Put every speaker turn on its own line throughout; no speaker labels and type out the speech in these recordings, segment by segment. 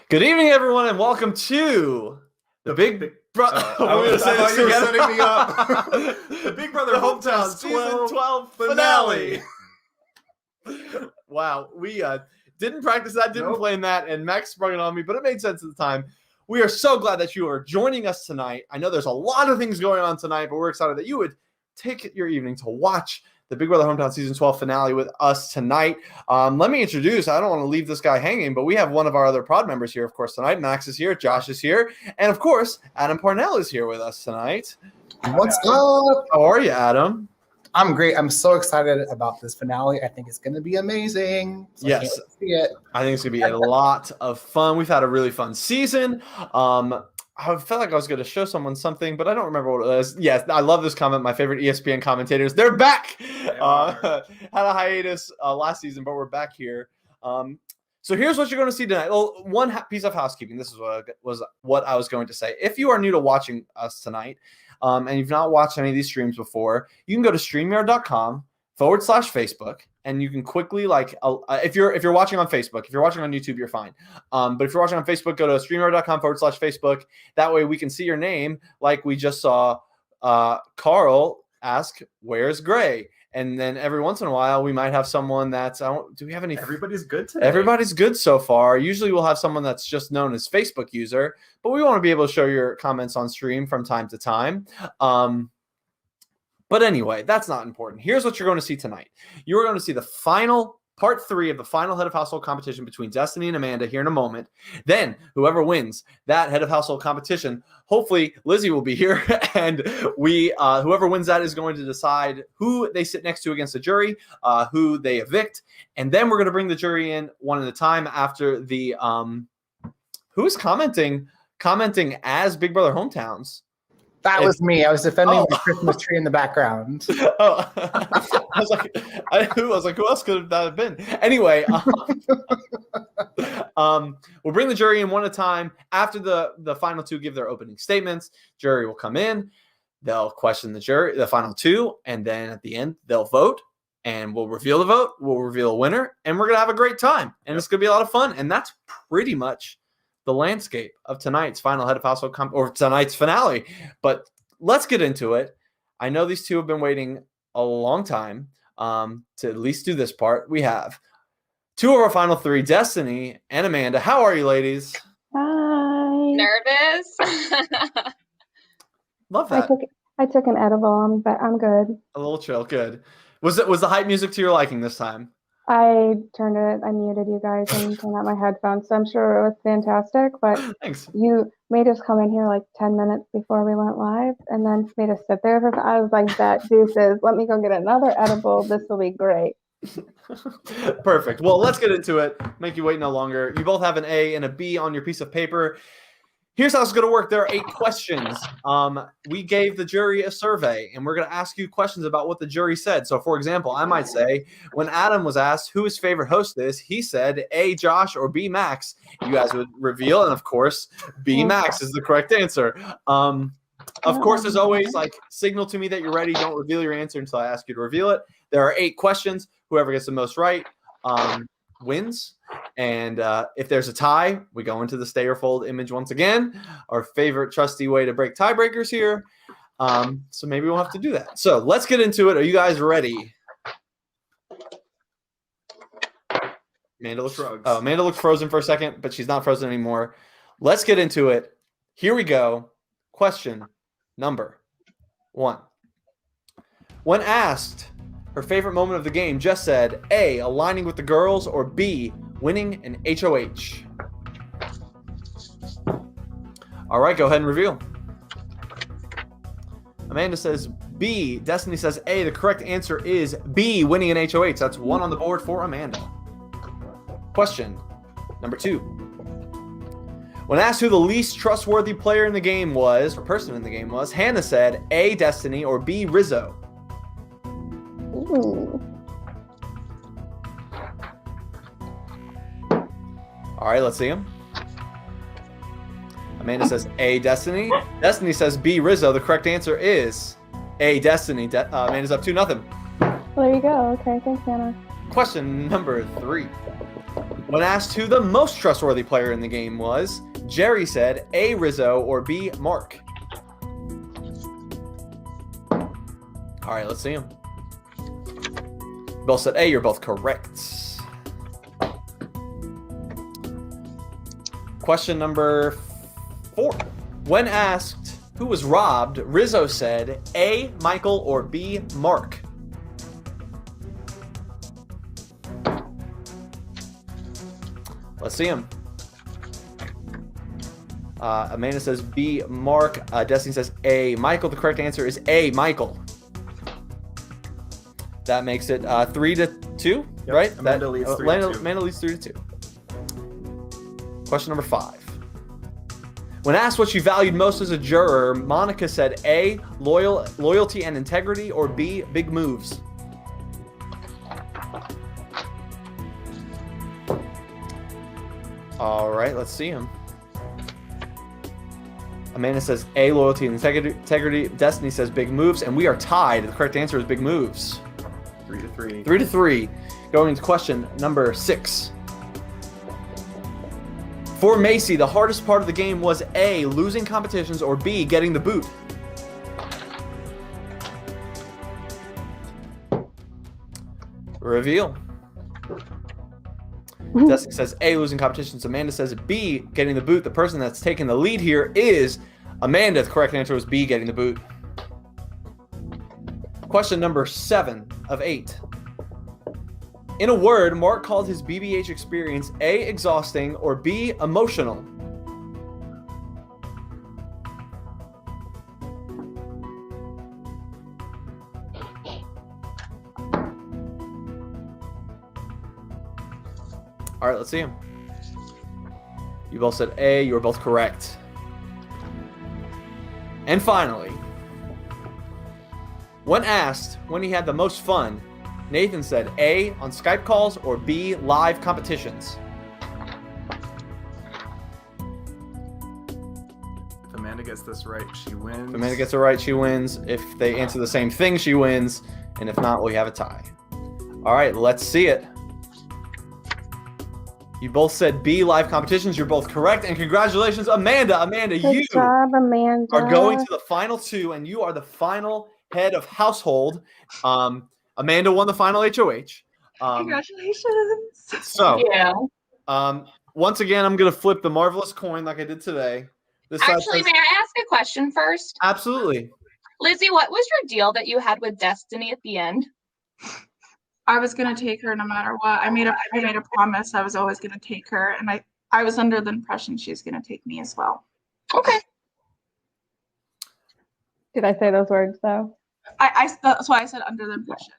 Good evening, everyone, and welcome to the Big Brother.
I thought you were setting me up.
The Big Brother Hometown Season 12 finale. Wow, we didn't practice that, didn't plan that, and Max sprung it on me, but it made sense at the time. We are so glad that you are joining us tonight. I know there's a lot of things going on tonight, but we're excited that you would take your evening to watch the Big Brother Hometown Season 12 finale with us tonight. Let me introduce, I don't want to leave this guy hanging, but we have one of our other pod members here, of course, tonight. Max is here, Josh is here, and of course, Adam Parnell is here with us tonight.
What's up?
How are you, Adam?
I'm great. I'm so excited about this finale. I think it's going to be amazing. So
Yes.
I can't wait to see it.
I think it's going to be a lot of fun. We've had a really fun season. I felt like I was going to show someone something, but I don't remember what it was. Yes, I love this comment. My favorite ESPN commentators, they're back. Had a hiatus last season, but we're back here. So here's what you're going to see tonight. Well, one piece of housekeeping. This is what I was going to say. If you are new to watching us tonight, and you've not watched any of these streams before, you can go to StreamYard.com/Facebook. And you can quickly, if you're watching on Facebook, if you're watching on YouTube, you're fine. But if you're watching on Facebook, go to StreamYard.com/Facebook. That way we can see your name, like we just saw Carl ask, "Where's Gray?" And then every once in a while, we might have someone that's, do we have any?
Everybody's good today.
Everybody's good so far. Usually we'll have someone that's just known as Facebook user, but we want to be able to show your comments on stream from time to time. But anyway, that's not important. Here's what you're going to see tonight. You're going to see the final part 3 of the final head of household competition between Destiny and Amanda here in a moment. Then whoever wins that head of household competition, hopefully Lizzie will be here, and whoever wins that is going to decide who they sit next to against the jury, who they evict, and then we're going to bring the jury in one at a time after the who's commenting as Big Brother Hometowns.
That was me. I was defending the Christmas tree in the background.
Oh, I was like, who else could that have been? Anyway, we'll bring the jury in one at a time. After the final 2 give their opening statements, jury will come in. They'll question the final 2, and then at the end they'll vote, and we'll reveal the vote. We'll reveal a winner, and we're gonna have a great time, and it's gonna be a lot of fun. And that's pretty much the landscape of tonight's final head of household or tonight's finale. But let's get into it. I know these two have been waiting a long time to at least do this part. We have 2 of our final 3, Destiny and Amanda. How are you, ladies?
Hi.
Nervous?
Love that.
I took an edible, but I'm good.
A little chill. Good. Was the hype music to your liking this time?
I muted you guys and turned out my headphones, so I'm sure it was fantastic, but
Thanks.
You made us come in here like 10 minutes before we went live and then made us sit there. I was like, that deuces, let me go get another edible. This will be great.
Perfect. Well, let's get into it. Make you wait no longer. You both have an A and a B on your piece of paper. Here's how it's going to work. There are 8 questions. We gave the jury a survey, and we're going to ask you questions about what the jury said. So, for example, I might say, when Adam was asked who his favorite host is, he said A, Josh, or B, Max. You guys would reveal, and of course, B, Max is the correct answer. Of course, there's always, signal to me that you're ready. Don't reveal your answer until I ask you to reveal it. There are 8 questions. Whoever gets the most right wins. And if there's a tie, we go into the stay or fold image once again. Our favorite trusty way to break tiebreakers here. So maybe we'll have to do that. So let's get into it. Are you guys ready? Amanda looks frozen for a second, but she's not frozen anymore. Let's get into it. Here we go. Question number 1. When asked her favorite moment of the game, just said A, aligning with the girls, or B, winning an HOH. All right, go ahead and reveal. Amanda says B. Destiny says A. The correct answer is B, winning an HOH. That's 1 on the board for Amanda. Question number 2. When asked who the least trustworthy player in the game was, or person in the game was, Hannah said A, Destiny, or B, Rizzo.
Ooh.
All right, let's see him. Amanda says A, Destiny. Destiny says B, Rizzo. The correct answer is A, Destiny. Amanda's up 2-0.
Well, there you go. Okay, thanks, Hannah.
Question number 3. When asked who the most trustworthy player in the game was, Jerry said A. Rizzo or B. Mark. All right, let's see him. Both said A. You're both correct. Question number 4. When asked who was robbed, Rizzo said A. Michael or B. Mark. Let's see him. Amanda says B. Mark. Destiny says A. Michael. The correct answer is A. Michael. That makes it 3-2,
Yep.
right?
Amanda leads 3-2.
Amanda leads 3-2. Question number 5. When asked what she valued most as a juror, Monica said A. Loyalty and integrity, or B. Big moves. All right, let's see him. Amanda says A. Loyalty and integrity. Destiny says big moves, and we are tied. The correct answer is big moves.
3-3.
3-3. Going into question number 6. For Macy, the hardest part of the game was A. Losing competitions, or B. Getting the boot. Reveal. Destiny says A. Losing competitions. Amanda says B. Getting the boot. The person that's taking the lead here is Amanda. The correct answer was B. Getting the boot. Question number 7 of 8. In a word, Mark called his BBH experience A. Exhausting or B. Emotional. All right, let's see him. You both said A. You were both correct. And finally, when asked when he had the most fun, Nathan said A. on Skype calls or B. live competitions.
If Amanda gets this right, she wins.
If Amanda gets it right, she wins. If they answer the same thing, she wins. And if not, we have a tie. All right, let's see it. You both said B, live competitions. You're both correct. And congratulations, Amanda. Amanda,
Good
you
job, Amanda.
are going to the final 2, and you are the final head of household. Amanda won the final HOH.
Congratulations.
So,
Yeah.
once again, I'm going to flip the marvelous coin like I did today. This side
Actually,
says-
may I ask a question first?
Absolutely.
Lizzie, what was your deal that you had with Destiny at the end?
I was gonna take her no matter what. I made a promise I was always gonna take her, and I was under the impression she's gonna take me as well.
Okay.
Did I say those words though?
That's why I said under the impression.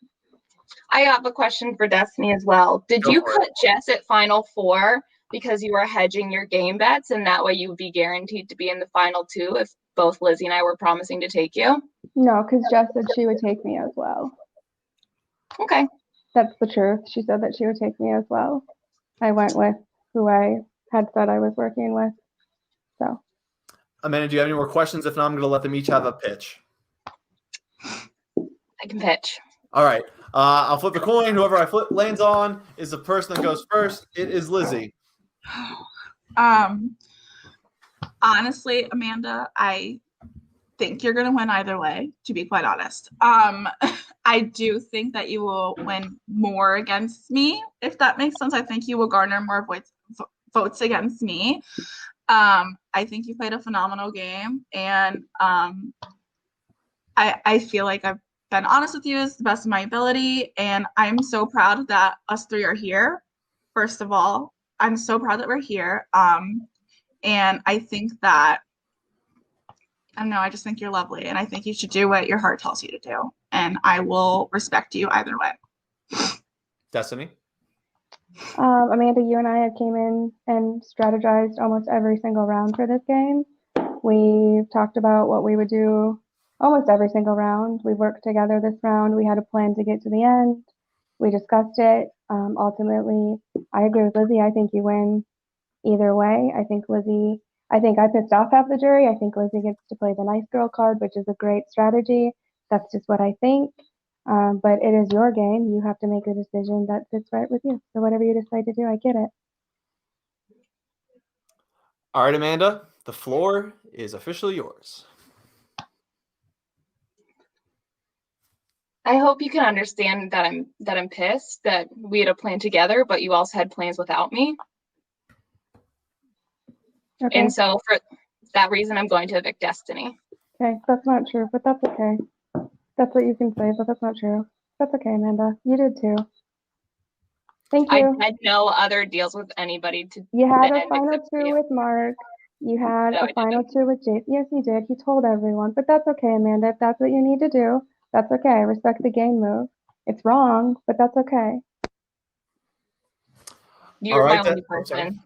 I have a question for Destiny as well. Did
Go
you
for it.
put Jess at final 4 because you were hedging your game bets, and that way you would be guaranteed to be in the final 2 if both Lizzie and I were promising to take you?
No, because Jess said she would take me as well.
Okay.
That's the truth. She said that she would take me as well. I went with who I had said I was working with. So
Amanda, do you have any more questions? If not, I'm going to let them each have a pitch.
I can pitch.
All right. I'll flip the coin. Whoever I flip lands on is the person that goes first. It is Lizzie.
Honestly, Amanda, I think you're gonna win either way, to be quite honest. I do think that you will win more against me, if that makes sense. I think you will garner more votes against me. I think you played a phenomenal game, and I feel like I've been honest with you as the best of my ability, and I'm so proud that us 3 are here. First of all, I'm so proud that we're here. And I think that, I don't know, I just think you're lovely, and I think you should do what your heart tells you to do, and I will respect you either way.
Destiny.
Amanda, you and I came in and strategized almost every single round for this game. We talked about what we would do almost every single round. We worked together this round. We had a plan to get to the end. We discussed it. Ultimately, I agree with Lizzie. I think you win either way. I think I pissed off half the jury. I think Lizzie gets to play the nice girl card, which is a great strategy. That's just what I think. But it is your game. You have to make a decision that fits right with you. So whatever you decide to do, I get it.
All right, Amanda, the floor is officially yours.
I hope you can understand that I'm pissed that we had a plan together, but you also had plans without me.
Okay.
And so for that reason, I'm going to evict Destiny.
Okay, that's not true, but that's okay. That's what you can say, but that's not true. That's okay, Amanda. You did too. Thank
I
you.
had no other deals with anybody to
You had a
end
final
except for
two
you.
with Mark. You had
No, I
a final
didn't.
two with Jason. Yes, you did. He told everyone, but that's okay, Amanda. If that's what you need to do, that's okay. I respect the game move. It's wrong, but that's okay.
You
All
were
right,
my only
I'm sorry.
person.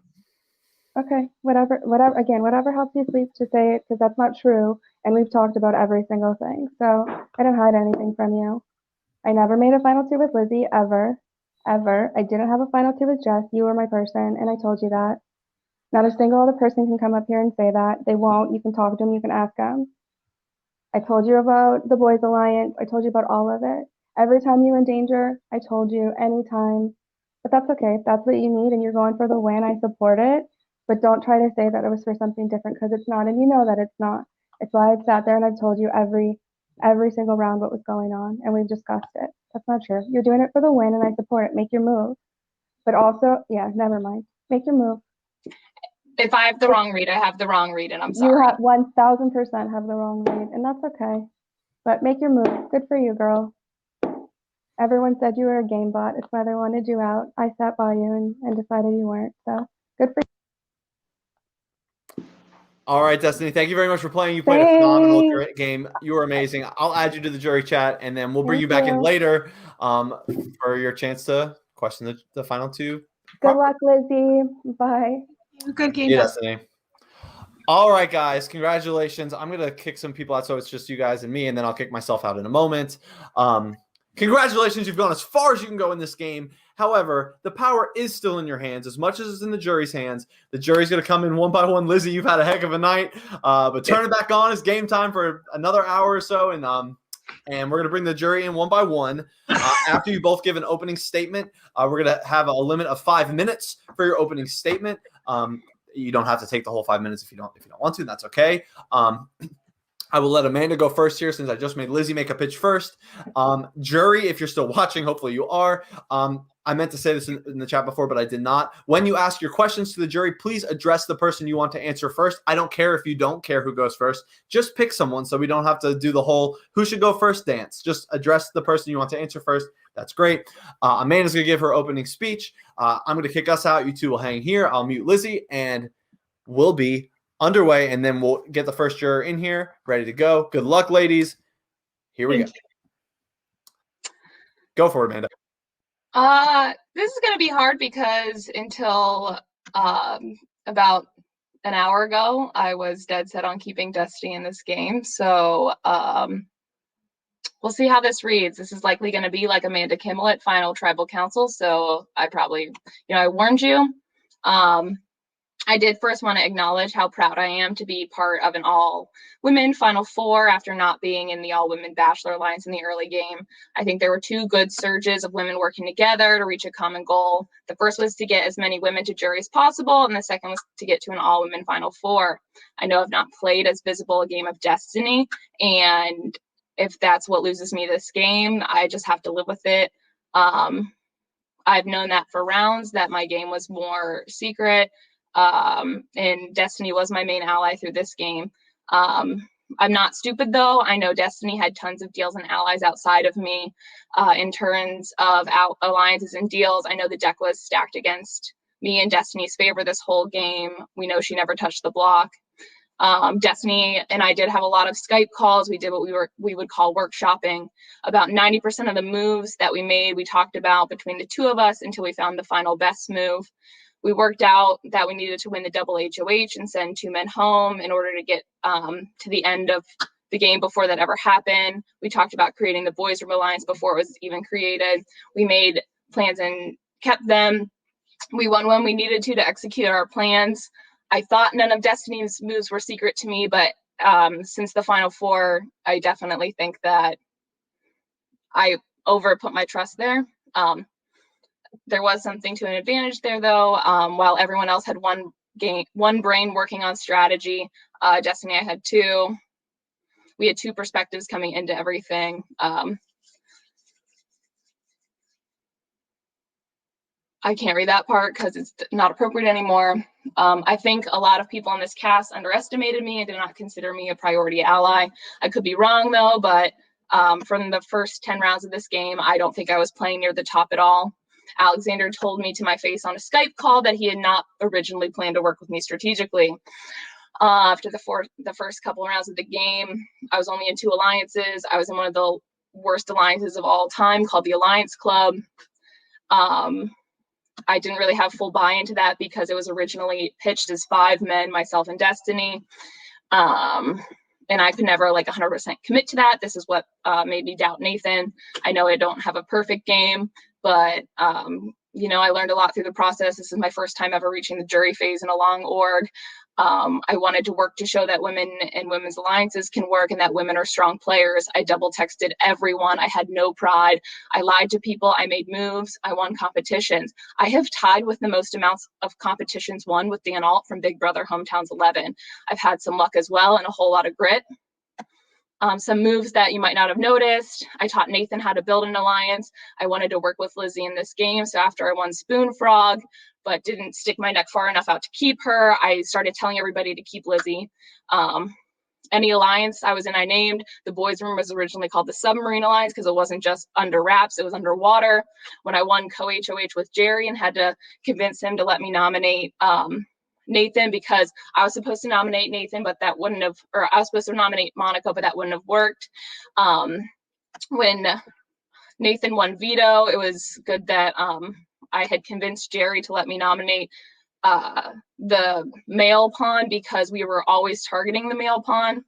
Okay, whatever, again, whatever helps you sleep, to say it, because that's not true, and we've talked about every single thing, so I didn't hide anything from you. I never made a final two with Lizzie, ever. I didn't have a final two with Jess. You were my person, and I told you that. Not a single other person can come up here and say that. They won't. You can talk to them, you can ask them. I told you about the Boys Alliance. I told you about all of it. Every time you were in danger, I told you, anytime. But that's okay. If that's what you need and you're going for the win, I support it. But don't try to say that it was for something different, because it's not, and you know that it's not. It's why I've sat there and I've told you every single round what was going on, and we've discussed it. That's not true. You're doing it for the win, and I support it. Make your move. But also, yeah, never mind. Make your move.
If I have the wrong read, I have the wrong read, and I'm
You
sorry.
have 1000% have the wrong read, and that's okay. But make your move. Good for you, girl. Everyone said you were a game bot. It's why they wanted you out. I sat by you and decided you weren't. So good for you.
All right, Destiny, thank you very much for playing. You played a phenomenal game. You were amazing. I'll add you to the jury chat, and then we'll bring you back in later for your chance to question the final two.
Good luck, Lizzie. Bye.
Good game,
Yeah,
Destiny.
Destiny. All right, guys, congratulations. I'm going to kick some people out, so it's just you guys and me, and then I'll kick myself out in a moment. Congratulations, you've gone as far as you can go in this game. However, the power is still in your hands as much as it's in the jury's hands. The jury's going to come in one by one. Lizzie, you've had a heck of a night, but turn it back on. It's game time for another hour or so, and we're going to bring the jury in one by one. After you both give an opening statement, we're going to have a limit of 5 minutes for your opening statement. You don't have to take the whole 5 minutes if you don't want to. That's okay. I will let Amanda go first here since I just made Lizzie make a pitch first. Jury, if you're still watching, hopefully you are. I meant to say this in the chat before, but I did not. When you ask your questions to the jury, please address the person you want to answer first. I don't care if you don't care who goes first. Just pick someone so we don't have to do the whole who should go first dance. Just address the person you want to answer first. That's great. Amanda's going to give her opening speech. I'm going to kick us out. You two will hang here. I'll mute Lizzie, and we'll be underway, and then we'll get the first juror in here, ready to go. Good luck, ladies. Here we go. Go for it, Amanda.
This is going to be hard because until about an hour ago, I was dead set on keeping Dusty in this game. So we'll see how this reads. This is likely going to be like Amanda Kimmel at Final Tribal Council. So I probably, I warned you. I did first want to acknowledge how proud I am to be part of an all-women Final Four after not being in the all-women Bachelor Alliance in the early game. I think there were two good surges of women working together to reach a common goal. The first was to get as many women to jury as possible, and the second was to get to an all-women Final Four. I know I've not played as visible a game of Destiny, and if that's what loses me this game, I just have to live with it. I've known that for rounds, that my game was more secret, and Destiny was my main ally through this game. I'm not stupid though. I know Destiny had tons of deals and allies outside of me. In terms of alliances and deals, I know the deck was stacked against me in Destiny's favor this whole game. We know she never touched the block. Destiny and I did have a lot of Skype calls. We did what we would call workshopping. About 90% of the moves that we made, we talked about between the two of us until we found the final best move. We worked out that we needed to win the double HOH and send 2 men home in order to get to the end of the game before that ever happened. We talked about creating the Boys Room Alliance before it was even created. We made plans and kept them. We won when we needed to execute our plans. I thought none of Destiny's moves were secret to me, but since the Final Four, I definitely think that I put my trust there. There was something to an advantage there, though. While everyone else had won brain working on strategy. Destiny, I had two. We had two perspectives coming into everything. I can't read that part because it's not appropriate anymore. I think a lot of people in this cast underestimated me and did not consider me a priority ally. I could be wrong though, but from the first 10 rounds of this game, I don't think I was playing near the top at all. Alexander told me to my face on a Skype call that he had not originally planned to work with me strategically. After the first couple of rounds of the game, I was only in 2 alliances. I was in one of the worst alliances of all time called the Alliance Club. I didn't really have full buy-in to that because it was originally pitched as 5 men, myself and Destiny. And I could never like 100% commit to that. This is what made me doubt Nathan. I know I don't have a perfect game, but you know, I learned a lot through the process. This is my first time ever reaching the jury phase in a long org. I wanted to work to show that women and women's alliances can work and that women are strong players. I double texted everyone. I had no pride. I lied to people. I made moves. I won competitions. I have tied with the most amounts of competitions won with Dan Alt from Big Brother Hometowns 11. I've had some luck as well and a whole lot of grit. Some moves that you might not have noticed. I taught Nathan how to build an alliance. I wanted to work with Lizzie in this game. So after I won Spoon Frog, but didn't stick my neck far enough out to keep her, I started telling everybody to keep Lizzie. Any alliance I was in, I named. The boys' room was originally called the Submarine Alliance because it wasn't just under wraps, it was underwater. When I won co-HOH with Jerry and had to convince him to let me nominate Nathan, because I was supposed to nominate Nathan, but that wouldn't have, or I was supposed to nominate Monica, but that wouldn't have worked. When Nathan won veto, it was good that I had convinced Jerry to let me nominate the male pawn because we were always targeting the male pawn.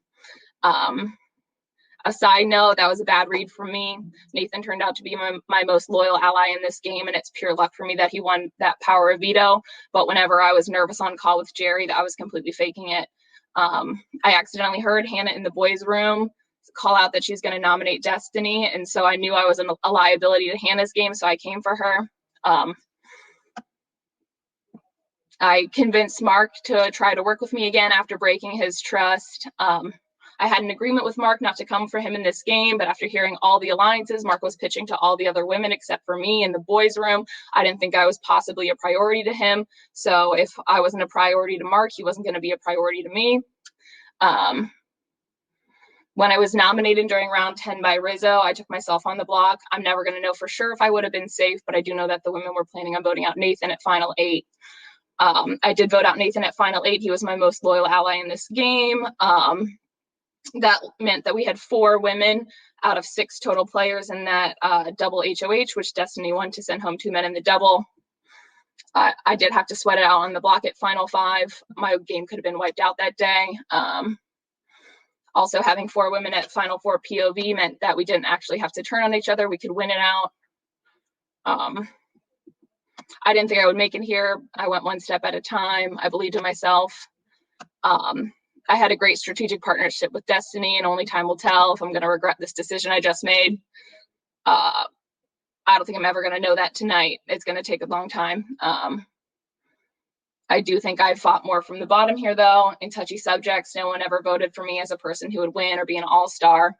A side note, that was a bad read for me. Nathan turned out to be my most loyal ally in this game, and it's pure luck for me that he won that power of veto. But whenever I was nervous on call with Jerry, I was completely faking it. I accidentally heard Hannah in the boys' room call out that she's going to nominate Destiny, and so I knew I was a liability to Hannah's game, so I came for her. I convinced Mark to try to work with me again after breaking his trust. I had an agreement with Mark not to come for him in this game, but after hearing all the alliances, Mark was pitching to all the other women except for me in the boys' room. I didn't think I was possibly a priority to him. So if I wasn't a priority to Mark, he wasn't going to be a priority to me. When I was nominated during round 10 by Rizzo, I took myself on the block. I'm never going to know for sure if I would have been safe, but I do know that the women were planning on voting out Nathan at final 8. I did vote out Nathan at final 8. He was my most loyal ally in this game. That meant that we had 4 women out of 6 total players in that double HOH, which Destiny won to send home 2 men in the double. I did have to sweat it out on the block at final 5. My game could have been wiped out that day. Also, having 4 women at final 4 POV meant that we didn't actually have to turn on each other. We could win it out. I didn't think I would make it here. I went one step at a time. I believed in myself. I had a great strategic partnership with Destiny, and only time will tell if I'm going to regret this decision I just made. I don't think I'm ever going to know that tonight. It's going to take a long time. I do think I fought more from the bottom here, though. In touchy subjects, no one ever voted for me as a person who would win or be an all-star.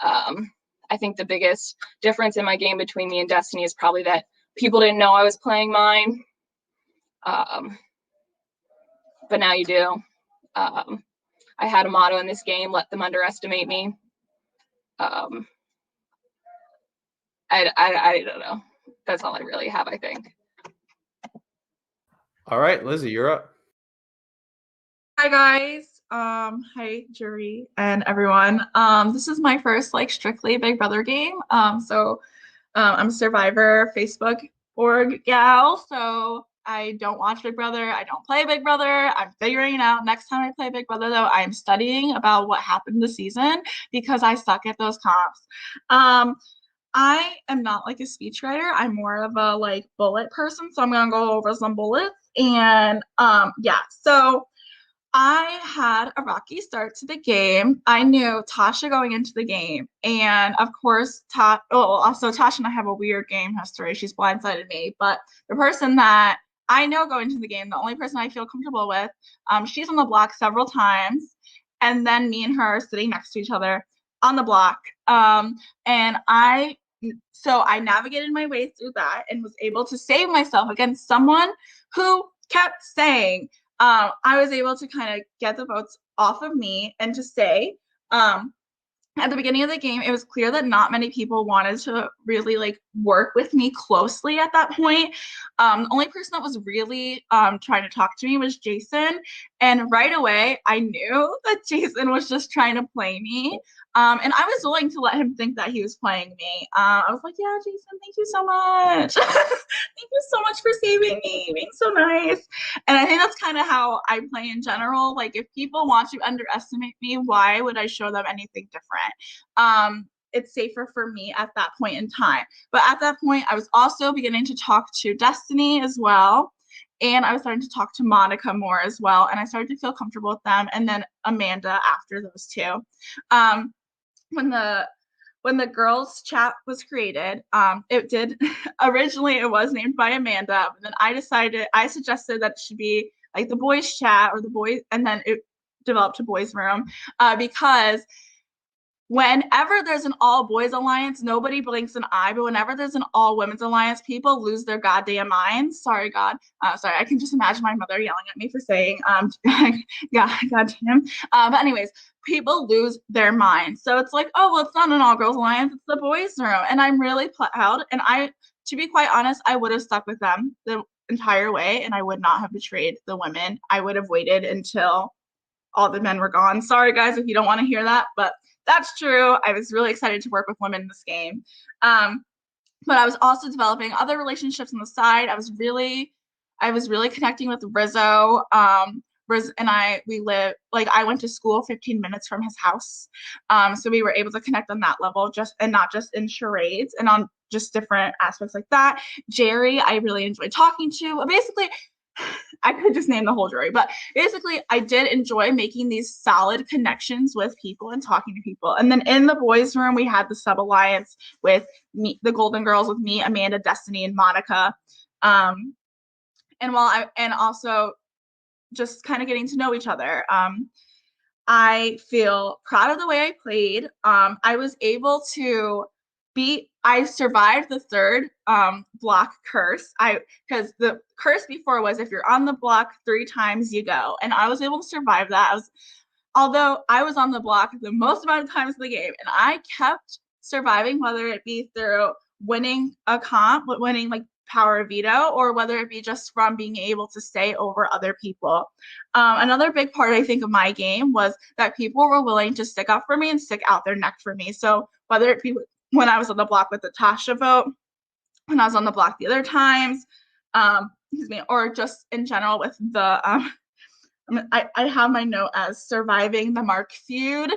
I think the biggest difference in my game between me and Destiny is probably that people didn't know I was playing mine. But now you do. I had a motto in this game, let them underestimate me. I don't know. That's all I really have, I think.
All right, Lizzie, you're up.
Hi guys. Hi jury and everyone. This is my first like strictly Big Brother game. I'm a Survivor Facebook org gal, so I don't watch Big Brother. I don't play Big Brother. I'm figuring it out. Next time I play Big Brother, though, I'm studying about what happened this season because I suck at those comps. I am not like a speechwriter. I'm more of a like bullet person, so I'm gonna go over some bullets. And yeah, so I had a rocky start to the game. I knew Tasha going into the game. And of course, also Tasha and I have a weird game history. She's blindsided me. But the person that I know going into the game, the only person I feel comfortable with, she's on the block several times, and then me and her are sitting next to each other on the block. And so I navigated my way through that and was able to save myself against someone who kept saying, I was able to kind of get the votes off of me and to say, at the beginning of the game, it was clear that not many people wanted to really like work with me closely at that point. The only person that was really trying to talk to me was Jason. And right away, I knew that Jason was just trying to play me. And I was willing to let him think that he was playing me. I was like, yeah, Jason, thank you so much. Thank you so much for saving me, being so nice. And I think that's kind of how I play in general. Like, if people want to underestimate me, why would I show them anything different? It's safer for me at that point in time. But at that point, I was also beginning to talk to Destiny as well. And I was starting to talk to Monica more as well. And I started to feel comfortable with them. And then Amanda after those two. When the girls chat was created, it did originally it was named by Amanda, but then I suggested that it should be like the boys chat or the boys, and then it developed to boys room, because whenever there's an all boys alliance, nobody blinks an eye. But whenever there's an all women's alliance, people lose their goddamn minds. Sorry, God. Sorry, I can just imagine my mother yelling at me for saying, goddamn. But anyways, people lose their minds. So it's like, oh, well, it's not an all girls alliance. It's the boys room. And I'm really proud. And to be quite honest, I would have stuck with them the entire way. And I would not have betrayed the women. I would have waited until all the men were gone. Sorry, guys, if you don't want to hear that, but that's true. I was really excited to work with women in this game. But I was also developing other relationships on the side. I was really connecting with Rizzo. Riz and I went to school 15 minutes from his house. So we were able to connect on that level, not just in charades and on just different aspects like that. Jerry, I really enjoyed talking to. Basically, I could just name the whole jury, but basically I did enjoy making these solid connections with people and talking to people. And then in the boys' room, we had the sub-alliance with me, the Golden Girls, with me, Amanda, Destiny, and Monica. And also just kind of getting to know each other. I feel proud of the way I played. I was able to I survived the third block curse. Because the curse before was if you're on the block 3 times, you go. And I was able to survive that. Although I was on the block the most amount of times in the game, and I kept surviving, whether it be through winning a comp, winning like power of veto, or whether it be just from being able to stay over other people. Another big part, I think, of my game was that people were willing to stick up for me and stick out their neck for me. So whether it be when I was on the block with the Tasha vote, when I was on the block the other times, or just in general with the, I have my note as surviving the Mark feud.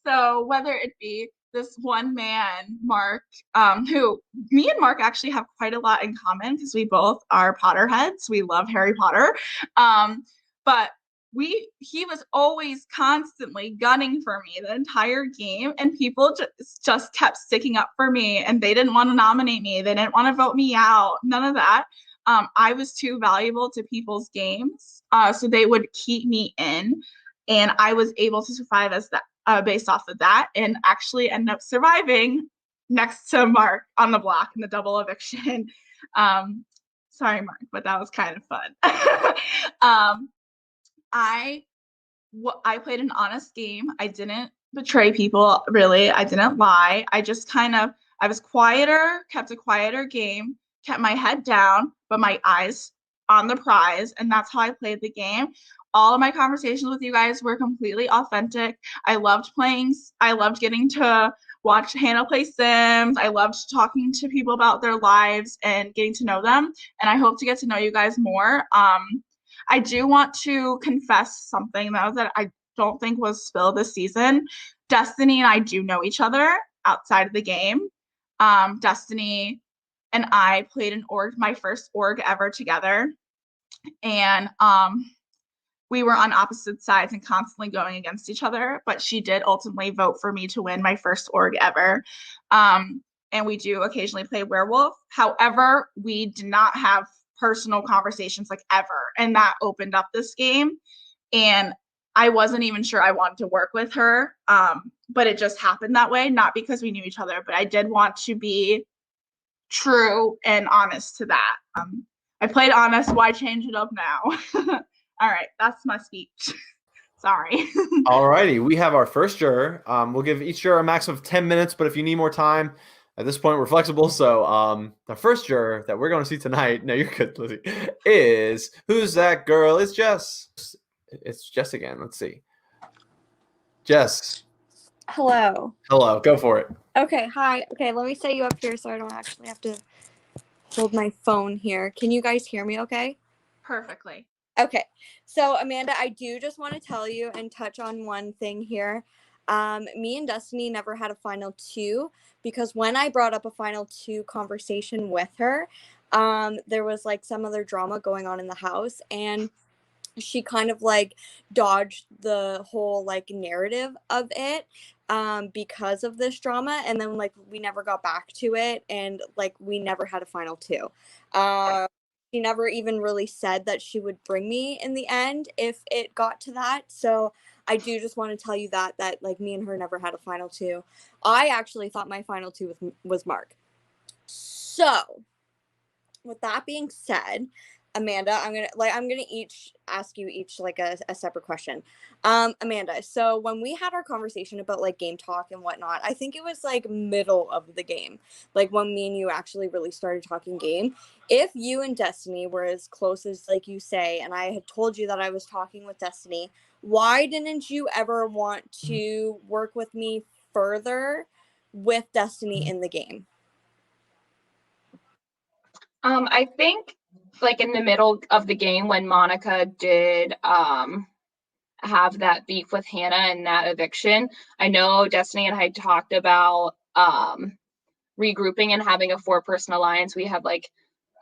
So whether it be this one man, Mark, who me and Mark actually have quite a lot in common because we both are Potterheads. We love Harry Potter. But he was always constantly gunning for me the entire game, and people just kept sticking up for me, and they didn't want to nominate me. They didn't want to vote me out. None of that. I was too valuable to people's games, so they would keep me in, and I was able to survive as that. Based off of that, and actually end up surviving next to Mark on the block in the double eviction. Sorry, Mark, but that was kind of fun. I played an honest game. I didn't betray people, really. I didn't lie. I was quieter, kept a quieter game, kept my head down, but my eyes on the prize, and that's how I played the game. All of my conversations with you guys were completely authentic. I loved getting to watch Hannah play Sims. I loved talking to people about their lives and getting to know them. And I hope to get to know you guys more. I do want to confess something, though, that I don't think was spilled this season. Destiny and I do know each other outside of the game. Destiny and I played my first org ever together. And we were on opposite sides and constantly going against each other, but she did ultimately vote for me to win my first org ever. and we do occasionally play werewolf. However, we did not have personal conversations like ever, and that opened up this game. And I wasn't even sure I wanted to work with her, but it just happened that way, not because we knew each other, but I did want to be true and honest to that. I played honest. Why change it up now? All right, that's my speech. Sorry.
All righty, we have our first juror. We'll give each juror a max of 10 minutes, but if you need more time, at this point, we're flexible. So the first juror that we're going to see tonight, no, you're good, Lizzie, is Who's That Girl? It's Jess. It's Jess again. Let's see. Jess.
Hello.
Hello. Go for it.
Okay, hi. Okay, let me set you up here so I don't actually have to hold my phone here. Can you guys hear me okay?
Perfectly.
Okay, so Amanda, I do just want to tell you and touch on one thing here. Me and Destiny never had a final two because when I brought up a final two conversation with her, there was like some other drama going on in the house, and she kind of like dodged the whole like narrative of it because of this drama, and then like we never got back to it, and like we never had a final two. She never even really said that she would bring me in the end if it got to that. So I do just want to tell you that like me and her never had a final two. I actually thought my final two was Mark. So with that being said, Amanda, I'm gonna each ask you each like a separate question. Amanda, so when we had our conversation about like game talk and whatnot, I think it was like middle of the game, like when me and you actually really started talking game. If you and Destiny were as close as like you say, and I had told you that I was talking with Destiny, why didn't you ever want to work with me further with Destiny in the game?
I think like in the middle of the game when Monica did have that beef with Hannah and that eviction, I know Destiny and I talked about regrouping and having a 4-person alliance. We had like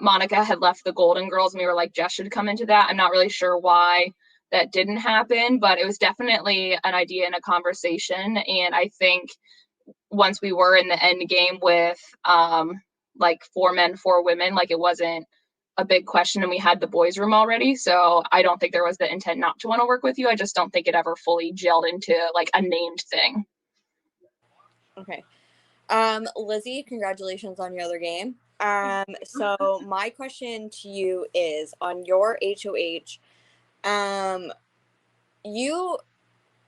Monica had left the Golden Girls and we were like, Jess should come into that. I'm not really sure why that didn't happen, but it was definitely an idea and a conversation. And I think once we were in the end game with like 4 men, 4 women, like it wasn't a big question and we had the boys room already. So I don't think there was the intent not to want to work with you. I just don't think it ever fully gelled into like a named thing.
Okay. Lizzie, congratulations on your other game. So my question to you is on your HOH, I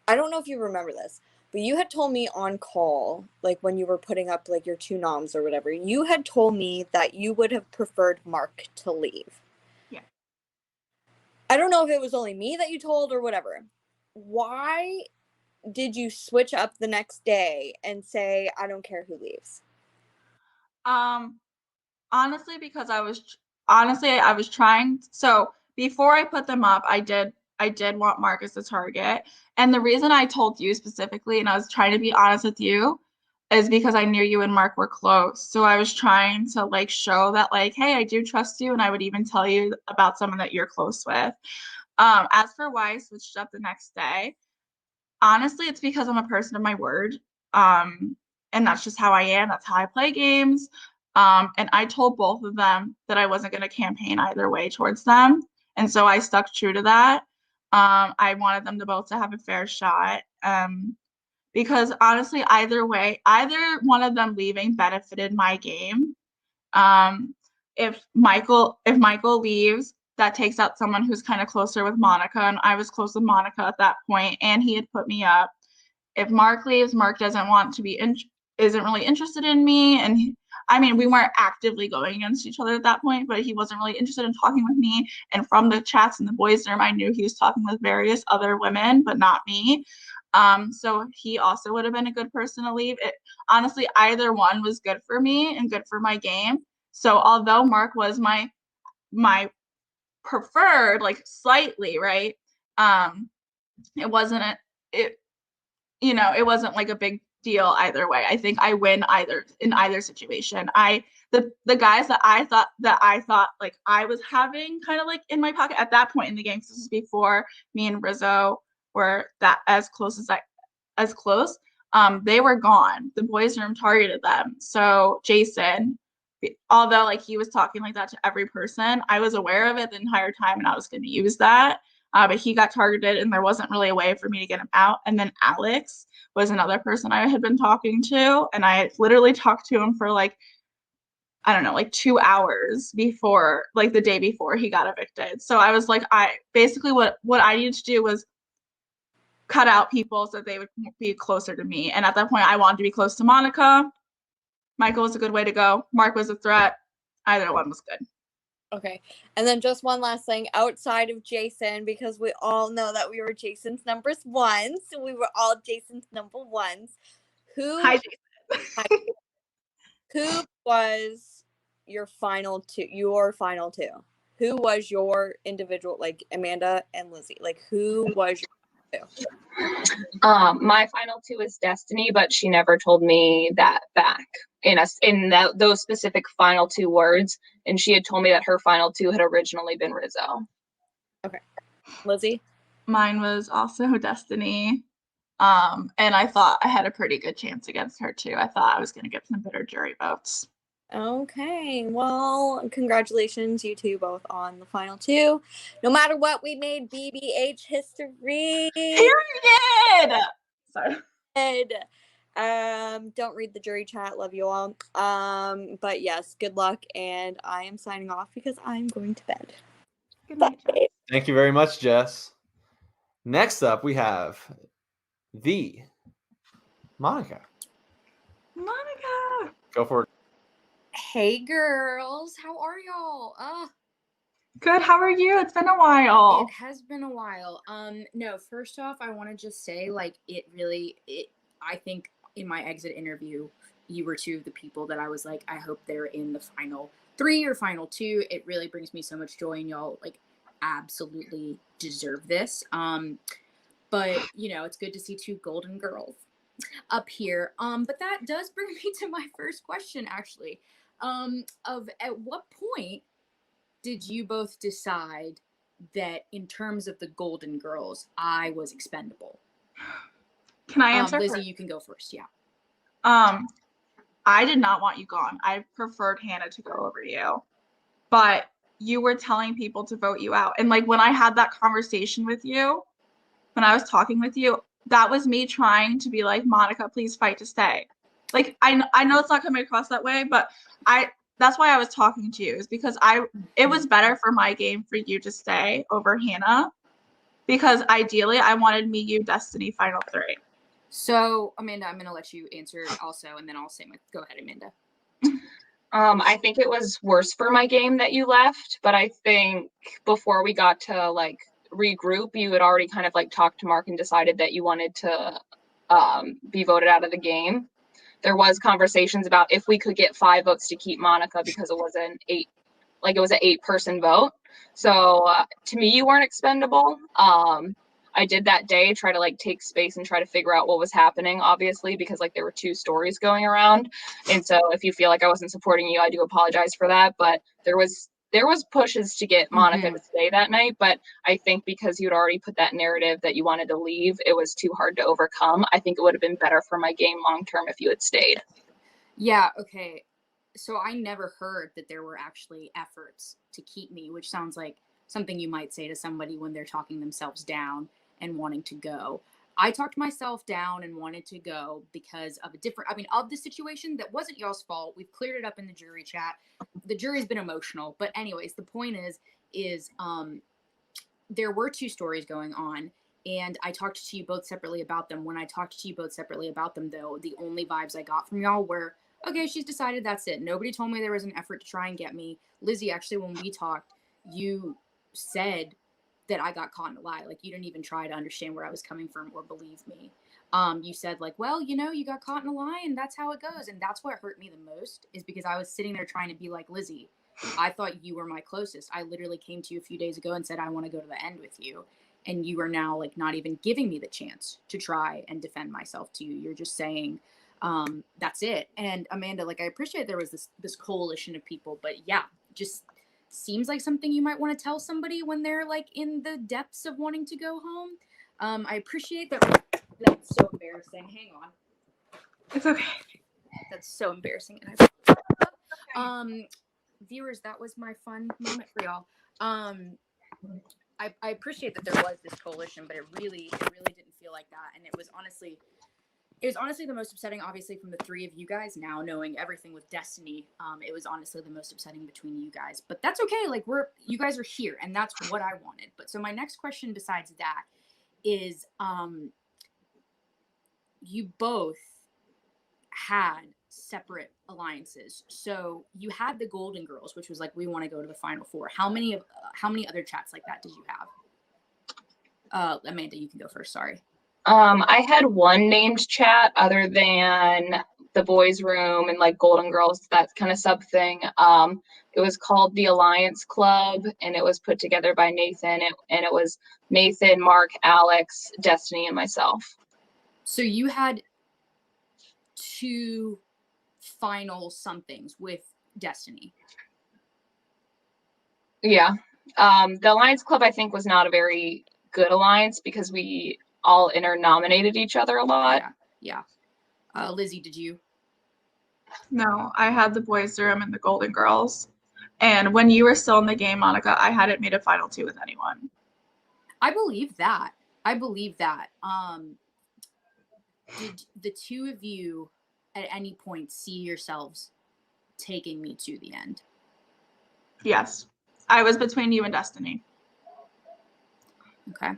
don't know if you remember this, but you had told me on call, like when you were putting up like your 2 noms or whatever, you had told me that you would have preferred Mark to leave.
Yeah.
I don't know if it was only me that you told or whatever. Why did you switch up the next day and say, I don't care who leaves?
Honestly, because I was trying. So before I put them up, I did want Mark as the target. And the reason I told you specifically, and I was trying to be honest with you, is because I knew you and Mark were close. So I was trying to like show that like, hey, I do trust you, and I would even tell you about someone that you're close with. As for why I switched up the next day, honestly, it's because I'm a person of my word. And that's just how I am. That's how I play games. And I told both of them that I wasn't going to campaign either way towards them. And so I stuck true to that. I wanted them to both to have a fair shot. Because honestly, either way, either one of them leaving benefited my game. If Michael leaves, that takes out someone who's kind of closer with Monica, and I was close with Monica at that point, and he had put me up. If Mark leaves, Mark doesn't want to be isn't really interested in me, and I mean, we weren't actively going against each other at that point, but he wasn't really interested in talking with me. And from the chats in the boys' room, I knew he was talking with various other women, but not me. So he also would have been a good person to leave. Honestly, either one was good for me and good for my game. So although Mark was my preferred, like slightly, right? It wasn't it wasn't like a big deal either way. I think I win in either situation. The guys that I thought like I was having kind of like in my pocket at that point in the game, because this is before me and Rizzo were that as close. they were gone. The boys' room targeted them. So Jason, although like he was talking like that to every person, I was aware of it the entire time and I was going to use that. But he got targeted and there wasn't really a way for me to get him out. And then Alex was another person I had been talking to, and I literally talked to him for like, I don't know, like 2 hours before, like the day before he got evicted. So I was like, I basically what I needed to do was cut out people so that they would be closer to me. And at that point, I wanted to be close to Monica. Michael was a good way to go. Mark was a threat. Either one was good.
Okay. And then just one last thing outside of Jason, because we all know that we were Jason's numbers ones. We were all Jason's number ones.
Hi, Jason.
Who was your final two? Who was your individual, like Amanda and Lizzie? Like, who was your two?
My final two is Destiny, but she never told me that back those specific final two words. And she had told me that her final two had originally been Rizzo.
Okay. Lizzie?
Mine was also Destiny. And I thought I had a pretty good chance against her too. I thought I was going to get some better jury votes.
Okay, well, congratulations, you two both on the final two. No matter what, we made BBH history.
Period! Sorry.
Don't read the jury chat. Love you all. But yes, good luck, and I am signing off because I'm going to bed.
Good night, Jess.
Thank you very much, Jess. Next up, we have the Monica.
Monica!
Go for it.
Hey girls, how are y'all?
Good, how are you? It's been a while.
It has been a while. No, first off, I want to just say, like, I think in my exit interview, you were two of the people that I was like, I hope they're in the final 3 or final 2. It really brings me so much joy, and y'all, like, absolutely deserve this. But, you know, it's good to see 2 golden girls up here. But that does bring me to my first question, actually. At what point did you both decide that in terms of the Golden Girls, I was expendable?
Can I answer?
Lizzie, you can go first. Yeah.
I did not want you gone. I preferred Hannah to go over you, but you were telling people to vote you out. And like when I had that conversation with you, when I was talking with you, that was me trying to be like, Monica, please fight to stay. Like, I know it's not coming across that way, but that's why I was talking to you, is because it was better for my game for you to stay over Hannah, because ideally I wanted me, you, Destiny, final 3.
So, Amanda, I'm going to let you answer also, and then I'll say go ahead, Amanda.
I think it was worse for my game that you left, but I think before we got to like regroup, you had already kind of like talked to Mark and decided that you wanted to be voted out of the game. There was conversations about if we could get 5 votes to keep Monica, because it was an 8-person vote. So to me, you weren't expendable. I did that day try to like take space and try to figure out what was happening, obviously, because like there were 2 stories going around. And so if you feel like I wasn't supporting you, I do apologize for that. But there was pushes to get Monica to stay that night, but I think because you'd already put that narrative that you wanted to leave, it was too hard to overcome. I think it would have been better for my game long term if you had stayed.
Yeah, okay. So I never heard that there were actually efforts to keep me, which sounds like something you might say to somebody when they're talking themselves down and wanting to go. I talked myself down and wanted to go because of of the situation that wasn't y'all's fault. We've cleared it up in the jury chat. The jury's been emotional, but anyways, the point is there were 2 stories going on, and I talked to you both separately about them. When I talked to you both separately about them, though, the only vibes I got from y'all were, okay, she's decided, that's it. Nobody told me there was an effort to try and get me. Lizzie, actually, when we talked, you said that I got caught in a lie. Like, you didn't even try to understand where I was coming from or believe me. You said like, well, you know, you got caught in a lie and that's how it goes. And that's what hurt me the most, is because I was sitting there trying to be like, Lizzie, I thought you were my closest. I literally came to you a few days ago and said, I want to go to the end with you. And you are now like not even giving me the chance to try and defend myself to you. You're just saying, that's it. And Amanda, like, I appreciate there was this coalition of people, but yeah, just seems like something you might want to tell somebody when they're like in the depths of wanting to go home. I appreciate that. That's so embarrassing. Hang on.
It's okay.
That's so embarrassing. Viewers, that was my fun moment for y'all. I appreciate that there was this coalition, but it really didn't feel like that, and it was honestly the most upsetting, obviously, from the three of you guys. Now knowing everything with Destiny, it was honestly the most upsetting between you guys. But that's okay. Like you guys are here, and that's what I wanted. But so my next question, besides that, is you both had separate alliances. So you had the Golden Girls, which was like, we want to go to the Final Four. How many other chats like that did you have? Amanda, you can go first. Sorry.
I had one named chat other than the boys' room and like Golden Girls, that kind of sub thing. It was called the Alliance Club, and it was put together by Nathan, and it was Nathan, Mark, Alex, Destiny, and myself.
So you had 2 final somethings with Destiny.
Yeah. The Alliance Club, I think, was not a very good alliance because we all inter-nominated each other a lot.
Yeah. Lizzie, did you?
No, I had the boys' room and the Golden Girls. And when you were still in the game, Monica, I hadn't made a final 2 with anyone.
I believe that. Did the two of you at any point see yourselves taking me to the end?
Yes. I was between you and Destiny.
Okay.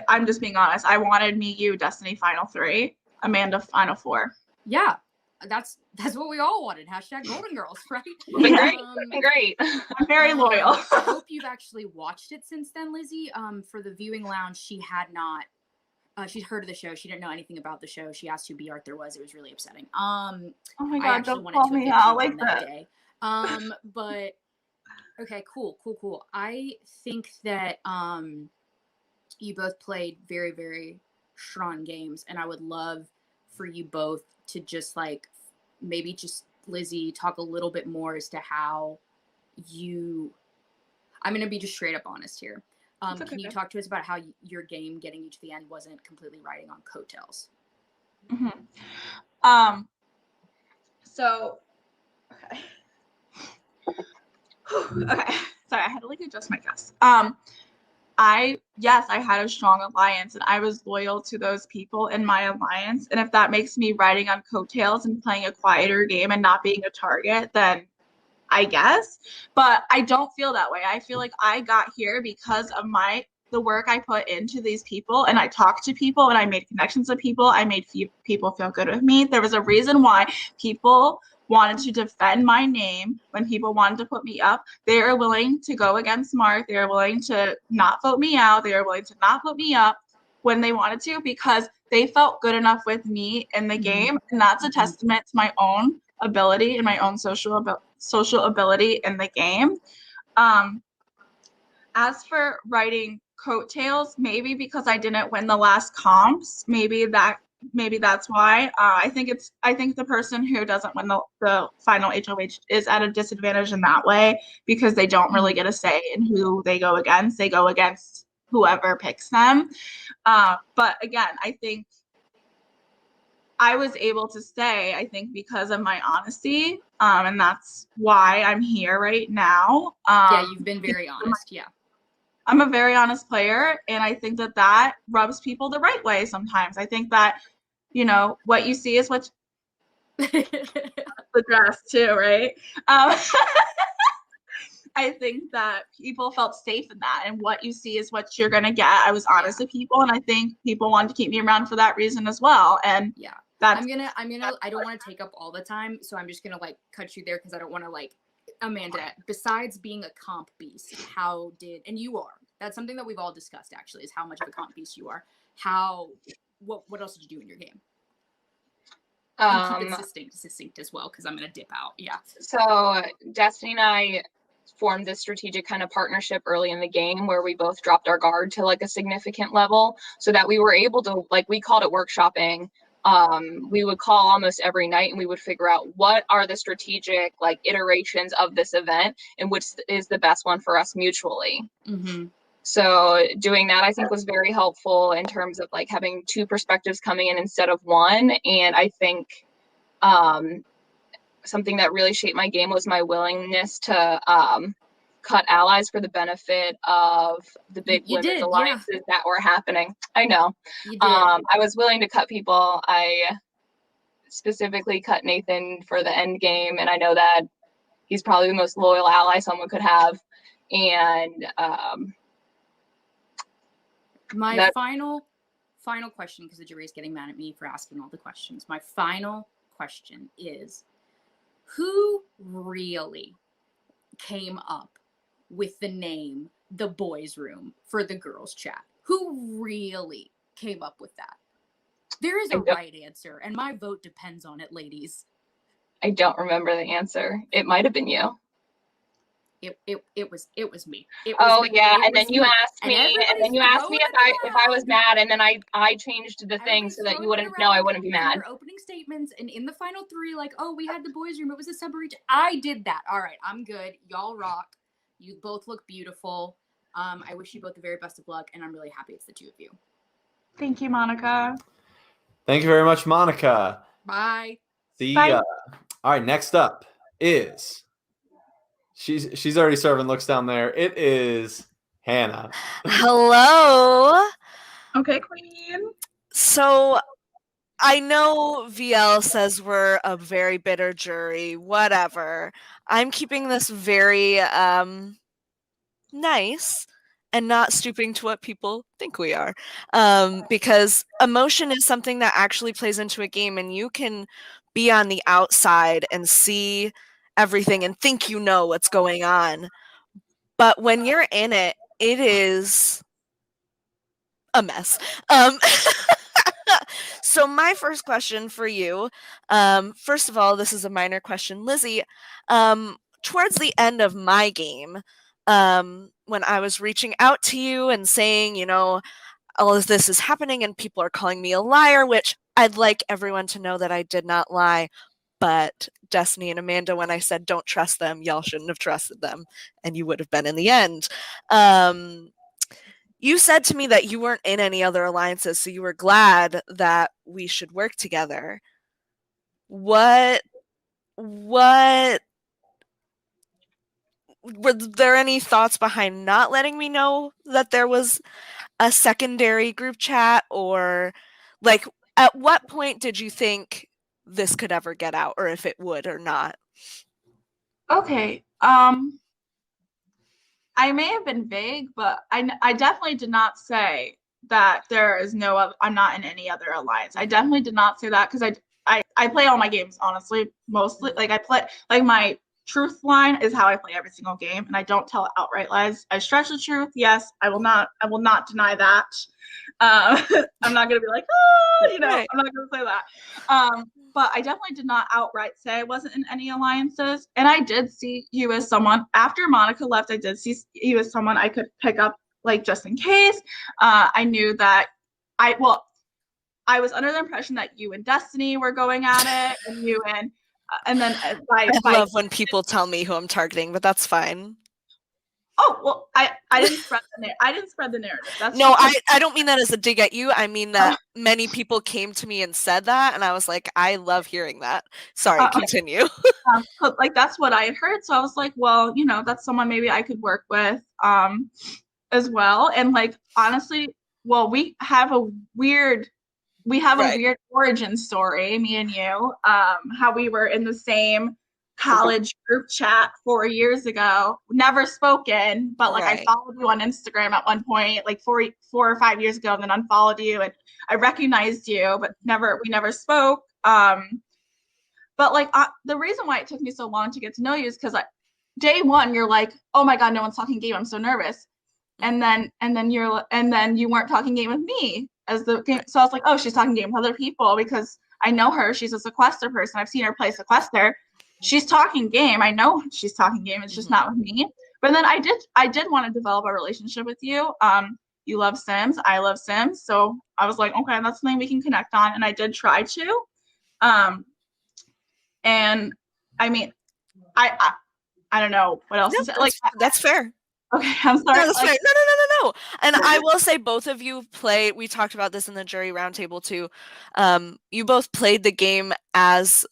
I'm just being honest. I wanted me, you, Destiny final 3, Amanda final 4.
Yeah, that's what we all wanted. # Golden Girls, right?
Great. Great.
I'm very loyal.
I hope you've actually watched it since then, Lizzie. For the viewing lounge, she had not. She'd heard of the show. She didn't know anything about the show. She asked who B. Arthur was. It was really upsetting.
Oh my God, don't call me out like that.
Day. But okay, cool. I think that you both played very, very strong games, and I would love for you both to just like maybe just Lizzie talk a little bit more as to how you. I'm gonna be just straight up honest here.
Okay.
Can you talk to us about how your game getting you to the end wasn't completely riding on coattails?
Mm-hmm. So, okay. Okay. Sorry, I had to like adjust my chest. I had a strong alliance, and I was loyal to those people in my alliance. And if that makes me riding on coattails and playing a quieter game and not being a target, then I guess. But I don't feel that way. I feel like I got here because of the work I put into these people, and I talked to people, and I made connections with people. I made people feel good with me. There was a reason why people wanted to defend my name when people wanted to put me up. They are willing to go against Mark. They are willing to not vote me out. They are willing to not put me up when they wanted to because they felt good enough with me in the game. And that's a testament to my own ability and my own social ability in the game. As for writing coattails, maybe because I didn't win the last comps, maybe that's why. I think the person who doesn't win the final HOH is at a disadvantage in that way because they don't really get a say in who they go against. They go against whoever picks them. But again, I think I was able to stay, I think, because of my honesty. And that's why I'm here right now.
Yeah, you've been very honest. Yeah.
I'm a very honest player, and I think that rubs people the right way sometimes. I think that, what you see is what the dress too, right? I think that people felt safe in that, and what you see is what you're gonna get. I was honest with people, and I think people wanted to keep me around for that reason as well. And
yeah,
that's
I'm gonna. I don't want to take up all the time, so I'm just gonna like cut you there because I don't want to like. Amanda, besides being a comp beast, and you are, that's something that we've all discussed actually, is how much of a comp beast you are. What else did you do in your game? And keep it succinct as well, because I'm going to dip out. Yeah.
So Destiny and I formed this strategic kind of partnership early in the game where we both dropped our guard to like a significant level so that we were able to, like, we called it workshopping. We would call almost every night and we would figure out what are the strategic like iterations of this event and which is the best one for us mutually.
Mm-hmm.
So doing that, I think, was very helpful in terms of like having two perspectives coming in instead of one. And I think something that really shaped my game was my willingness to cut allies for the benefit of the big
You
women's
did,
alliances that were happening. I know.
You did.
I was willing to cut people. I specifically cut Nathan for the end game, and I know that he's probably the most loyal ally someone could have. And
my final question, because the jury is getting mad at me for asking all the questions. My final question is, who really came up with the name The Boys Room for the girls' chat? Who really came up with that? There is a right answer, and my vote depends on it, ladies.
I don't remember the answer. It might have been you.
It was me.
And then you asked me if I was mad, and then I changed the thing so that you wouldn't know I wouldn't be mad.
Your opening statements and in the final three, like, oh, we had the boys' room. It was a separate. I did that. All right, I'm good. Y'all rock. You both look beautiful. I wish you both the very best of luck, and I'm really happy it's the two of you.
Thank you, Monica.
Thank you very much, Monica.
Bye.
See
Bye.
ya. All right, next up is she's already serving looks down there. It is Hannah.
Hello.
Okay, Queen.
So I know VL says we're a very bitter jury, whatever. I'm keeping this very nice and not stooping to what people think we are. Because emotion is something that actually plays into a game, and you can be on the outside and see everything and think you know what's going on. But when you're in it, it is a mess. So my first question for you, first of all, this is a minor question, Lizzie. Towards the end of my game, when I was reaching out to you and saying, you know, all of this is happening and people are calling me a liar, which I'd like everyone to know that I did not lie. But Destiny and Amanda, when I said don't trust them, y'all shouldn't have trusted them, and you would have been in the end. You said to me that you weren't in any other alliances, so you were glad that we should work together. What were there any thoughts behind not letting me know that there was a secondary group chat, or like at what point did you think this could ever get out, or if it would or not?
Okay. I may have been vague, but I definitely did not say that there is no other, I'm not in any other alliance. I definitely did not say that because I play all my games, honestly, mostly. Like I play, like my truth line is how I play every single game, and I don't tell outright lies. I stretch the truth. Yes, I will not deny that. I'm not gonna be like, oh, you know,
Right.
I'm not gonna say that. But I definitely did not outright say I wasn't in any alliances. And I did see you as someone, after Monica left, I did see you as someone I could pick up, like, just in case. I knew that I was under the impression that you and Destiny were going at it, and you and then
I love when people tell me who I'm targeting, but that's fine.
Oh, well, I didn't spread the narrative. That's
no, I don't mean that as a dig at you. I mean that many people came to me and said that, and I was like, I love hearing that. Sorry, continue.
Like, that's what I had heard. So I was like, well, you know, that's someone maybe I could work with as well. And like, honestly, well, we have a weird origin story, me and you, how we were in the same college group chat 4 years ago, never spoken, but like I followed you on Instagram at one point, like 4 or 5 years ago, and then unfollowed you, and I recognized you, but we never spoke. But like the reason why it took me so long to get to know you is because day one you're like, oh my god, no one's talking game, I'm so nervous, and then you weren't talking game with me as the game. So I was like, oh, she's talking game with other people because I know her, she's a sequester person, I've seen her play sequester. She's talking game. I know she's talking game. It's just not with me. But then I did want to develop a relationship with you. You love Sims. I love Sims. So I was like, okay, that's something we can connect on. And I did try to. And I mean, I don't know what else to say. Like,
that's fair.
Okay, I'm sorry.
No, that's fair. true. And I will say both of you we talked about this in the jury roundtable too. You both played the game as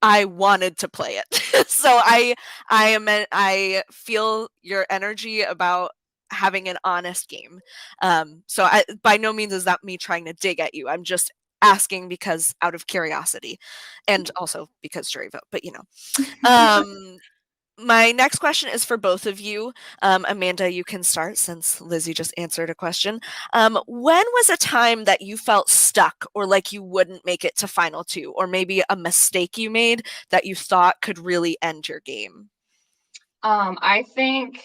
I wanted to play it. So I feel your energy about having an honest game. So by no means is that me trying to dig at you. I'm just asking because out of curiosity and also because jury vote, but my next question is for both of you. Amanda, you can start since Lizzie just answered a question. When was a time that you felt stuck or like you wouldn't make it to final two, or maybe a mistake you made that you thought could really end your game?
I think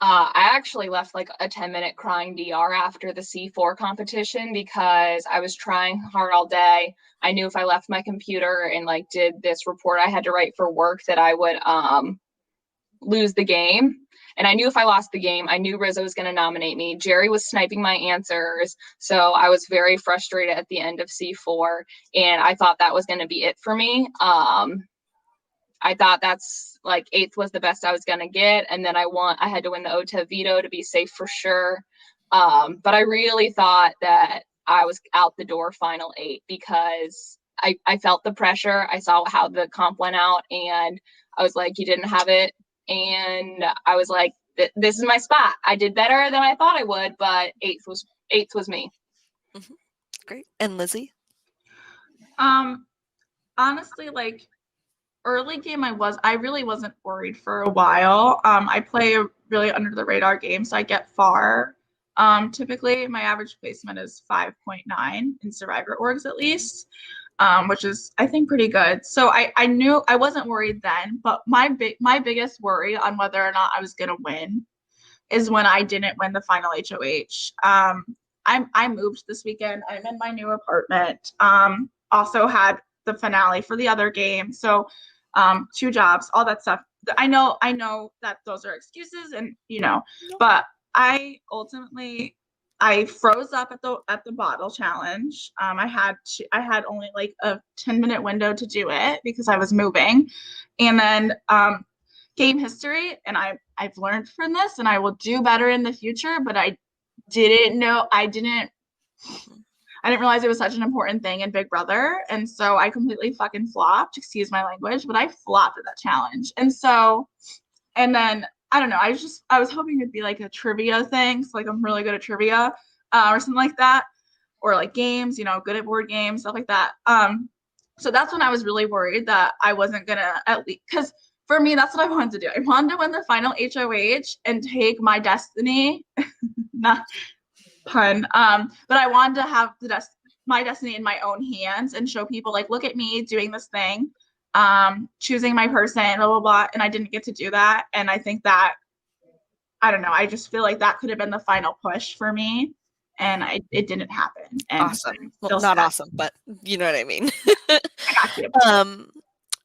I actually left like a 10-minute crying DR after the C4 competition because I was trying hard all day. I knew if I left my computer and like did this report I had to write for work that I would lose the game. And I knew if I lost the game, I knew Rizzo was going to nominate me. Jerry was sniping my answers. So I was very frustrated at the end of C4. And I thought that was going to be it for me. I thought that's like 8th was the best I was going to get. And then I had to win the OTEV veto to be safe for sure. But I really thought that I was out the door final 8 because I felt the pressure. I saw how the comp went out and I was like, you didn't have it. And I was like, this is my spot. I did better than I thought I would, but 8th was me.
Mm-hmm. Great. And Lizzie?
Honestly, like early game, I really wasn't worried for a while. I play a really under the radar game, so I get far. Typically, my average placement is 5.9 in Survivor orgs at least, which is I think pretty good. So I knew I wasn't worried then, but my biggest worry on whether or not I was gonna win is when I didn't win the final HOH. I moved this weekend. I'm in my new apartment. Also had the finale for the other game. So 2 jobs, all that stuff. I know that those are excuses and but I ultimately froze up at the bottle challenge. I had only like a 10-minute window to do it because I was moving. And then game history, and I've learned from this and I will do better in the future, but I didn't realize it was such an important thing in Big Brother. And so I completely fucking flopped, excuse my language, but I flopped at that challenge. And then, I don't know, I was hoping it'd be like a trivia thing. So like I'm really good at trivia or something like that. Or like games, good at board games, stuff like that. So that's when I was really worried that I wasn't gonna at least, because for me, that's what I wanted to do. I wanted to win the final HOH and take my destiny, not pun, but I wanted to have my destiny in my own hands and show people like, look at me doing this thing, choosing my person, blah, blah, blah. And I didn't get to do that. And I think that, I don't know, I just feel like that could have been the final push for me. And it didn't happen. And
awesome. Well, not awesome, but you know what I mean.
I got you.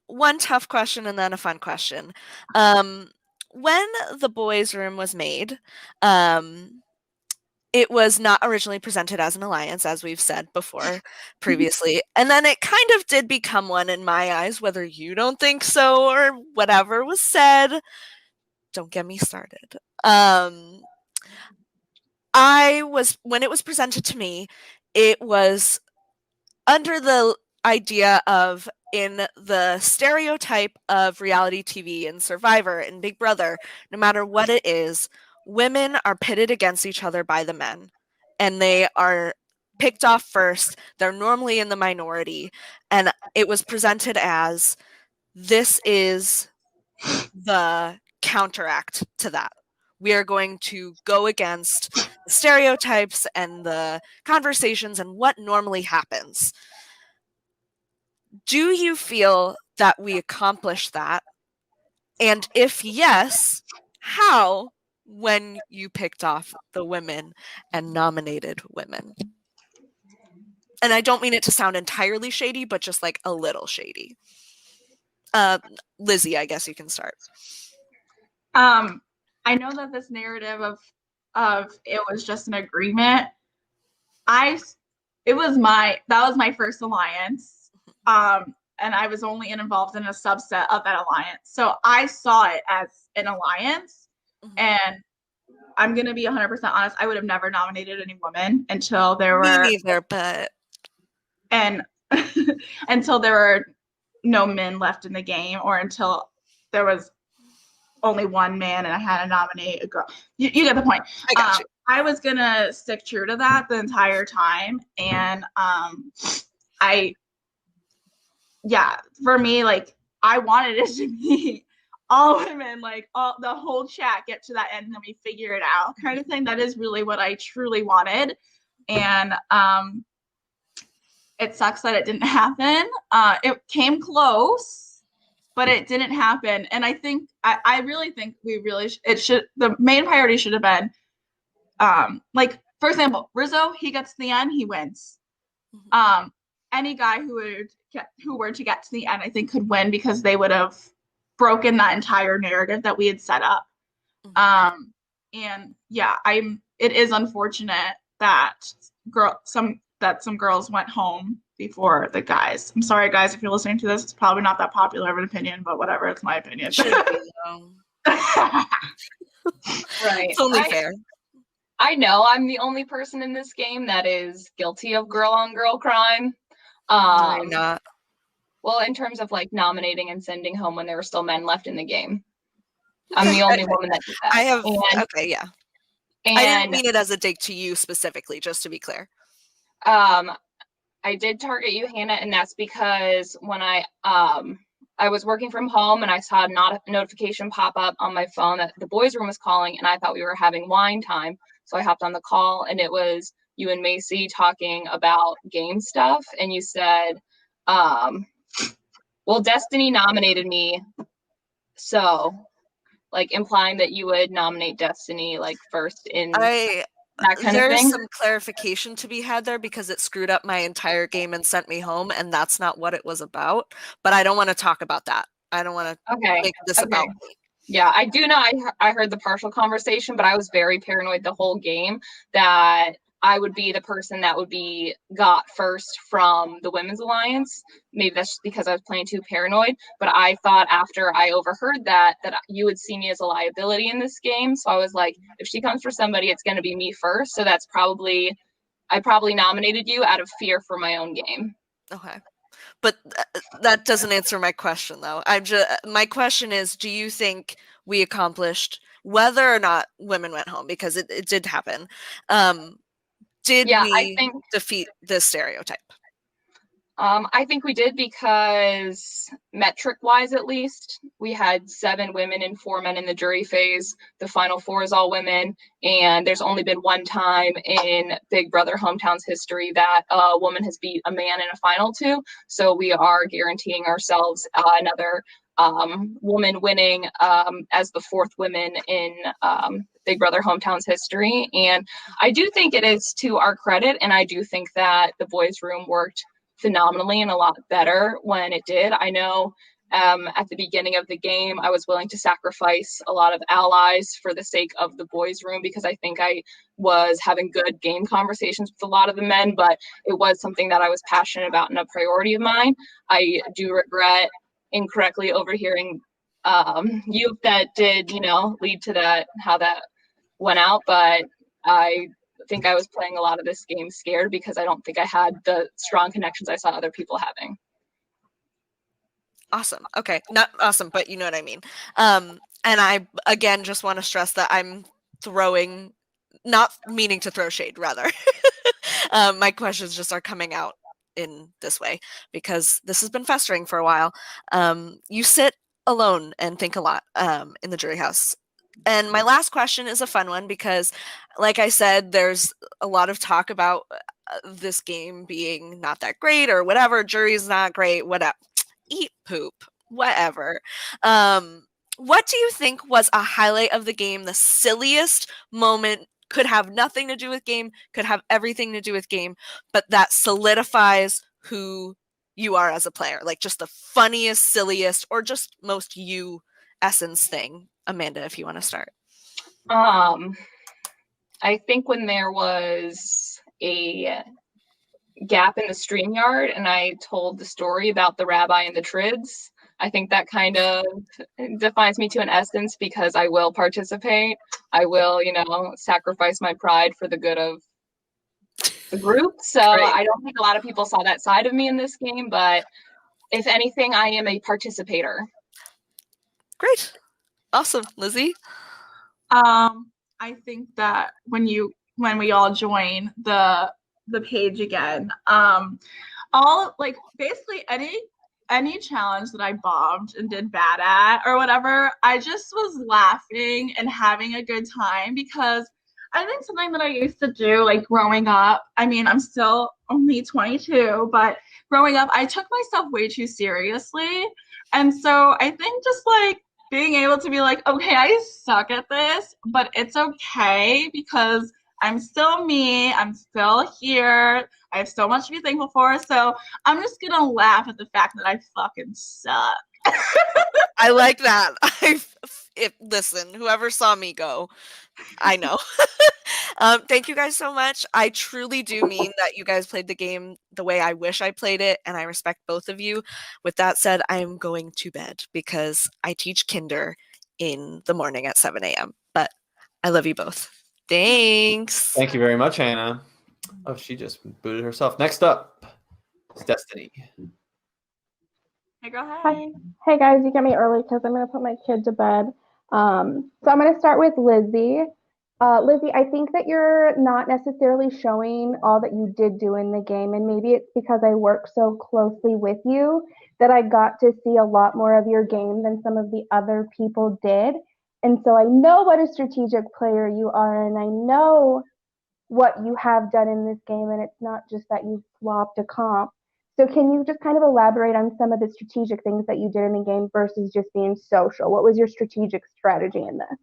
One tough question and then a fun question. When the boys' room was made, it was not originally presented as an alliance, as we've said before previously. And then it kind of did become one in my eyes, whether you don't think so or whatever was said. Don't get me started. When it was presented to me, it was under the idea of, in the stereotype of reality TV and Survivor and Big Brother, no matter what it is, women are pitted against each other by the men, and they are picked off first. They're normally in the minority, and it was presented as this is the counteract to that. We are going to go against the stereotypes and the conversations and what normally happens. Do you feel that we accomplished that? And if yes, how, when you picked off the women and nominated women? And I don't mean it to sound entirely shady, but just like a little shady. Lizzie, I guess you can start.
I know that this narrative of it was just an agreement. That was my first alliance. And I was only involved in a subset of that alliance. So I saw it as an alliance. Mm-hmm. And I'm gonna be 100% honest. I would have never nominated any women until there
Me
were
neither, but
and until there were no men left in the game, or until there was only one man and I had to nominate a girl. You get the point.
I got you.
I was gonna stick true to that the entire time, and for me, like, I wanted it to be all women, like all the whole chat get to that end and then we figure it out kind of thing. That is really what I truly wanted, and it sucks that it didn't happen. It came close, but it didn't happen. And I think I really think the main priority should have been like, for example, Rizzo, he gets to the end, he wins. Any guy who were to get to the end, I think, could win because they would have broken that entire narrative that we had set up. And yeah, it is unfortunate that some girls went home before the guys. I'm sorry, guys, if you're listening to this. It's probably not that popular of an opinion, but whatever, it's my opinion.
Shouldn't be, though.
Right.
It's only fair.
I know I'm the only person in this game that is guilty of girl-on-girl crime.
No, you're not.
Well, in terms of like nominating and sending home when there were still men left in the game. I'm the only woman that did that.
Okay, yeah.
And
I didn't mean it as a dig to you specifically, just to be clear.
I did target you, Hannah, and that's because when I was working from home and I saw a notification pop up on my phone that the boys' room was calling, and I thought we were having wine time. So I hopped on the call, and it was you and Macy talking about game stuff, and you said, well, Destiny nominated me, so like implying that you would nominate Destiny like first in that kind of thing.
There's some clarification to be had there because it screwed up my entire game and sent me home, and that's not what it was about. But I don't want to talk about that. I don't want to make this about me.
Yeah, I do know. I heard the partial conversation, but I was very paranoid the whole game that I would be the person that would be got first from the Women's Alliance. Maybe that's just because I was playing too paranoid, but I thought after I overheard that you would see me as a liability in this game. So I was like, if she comes for somebody, it's going to be me first. So I probably nominated you out of fear for my own game.
Okay. But that doesn't answer my question, though. My question is, do you think we accomplished whether or not women went home? Because it did happen. Did we defeat this stereotype?
I think we did because metric-wise, at least, we had 7 women and 4 men in the jury phase. The final 4 is all women, and there's only been one time in Big Brother Hometown's history that a woman has beat a man in a final 2. So we are guaranteeing ourselves another woman winning as the 4th woman in Big Brother Hometown's history. And I do think it is to our credit, and I do think that the boys' room worked phenomenally and a lot better when it did. I know at the beginning of the game, I was willing to sacrifice a lot of allies for the sake of the boys' room because I think I was having good game conversations with a lot of the men, but it was something that I was passionate about and a priority of mine. I do regret incorrectly overhearing you that did, lead to that, how that went out, but I think I was playing a lot of this game scared because I don't think I had the strong connections I saw other people having.
Awesome. Okay. Not awesome, but you know what I mean. And I, again, just want to stress that I'm not meaning to throw shade, rather. My questions just are coming out in this way because this has been festering for a while. You sit alone and think a lot in the jury house. And my last question is a fun one because, like I said, there's a lot of talk about this game being not that great or whatever. Jury's not great, whatever. Eat poop, whatever. What do you think was a highlight of the game? The silliest moment, could have nothing to do with game, could have everything to do with game, but that solidifies who you are as a player. Like just the funniest, silliest, or just most you essence thing. Amanda, if you want to start.
I think when there was a gap in the StreamYard and I told the story about the rabbi and the trids, I think that kind of defines me to an essence because I will participate. I will, sacrifice my pride for the good of the group. So
Great.
I don't think a lot of people saw that side of me in this game, but if anything, I am a participator.
Great. Awesome. Lizzie?
I think that when we all join the page again, all like basically any challenge that I bombed and did bad at or whatever, I just was laughing and having a good time because I think something that I used to do like growing up, I mean, I'm still only 22, but growing up, I took myself way too seriously. And so I think just like being able to be like, okay, I suck at this, but it's okay because I'm still me. I'm still here. I have so much to be thankful for. So I'm just going to laugh at the fact that I fucking suck.
I like that. Listen, whoever saw me go, I know. Thank you guys so much. I truly do mean that you guys played the game the way I wish I played it, and I respect both of you. With that said, I am going to bed because I teach kinder in the morning at 7 a.m. But I love you both. Thanks.
Thank you very much, Hannah. Oh, she just booted herself. Next up is Destiny.
Hey, go ahead.
Hi. Hey guys, you get me early because I'm going to put my kid to bed. So I'm going to start with Lizzie. Lizzie, I think that you're not necessarily showing all that you did do in the game, and maybe it's because I work so closely with you that I got to see a lot more of your game than some of the other people did. And so I know what a strategic player you are, and I know what you have done in this game, and it's not just that you flopped a comp. So can you just kind of elaborate on some of the strategic things that you did in the game versus just being social? What was your strategic strategy in this?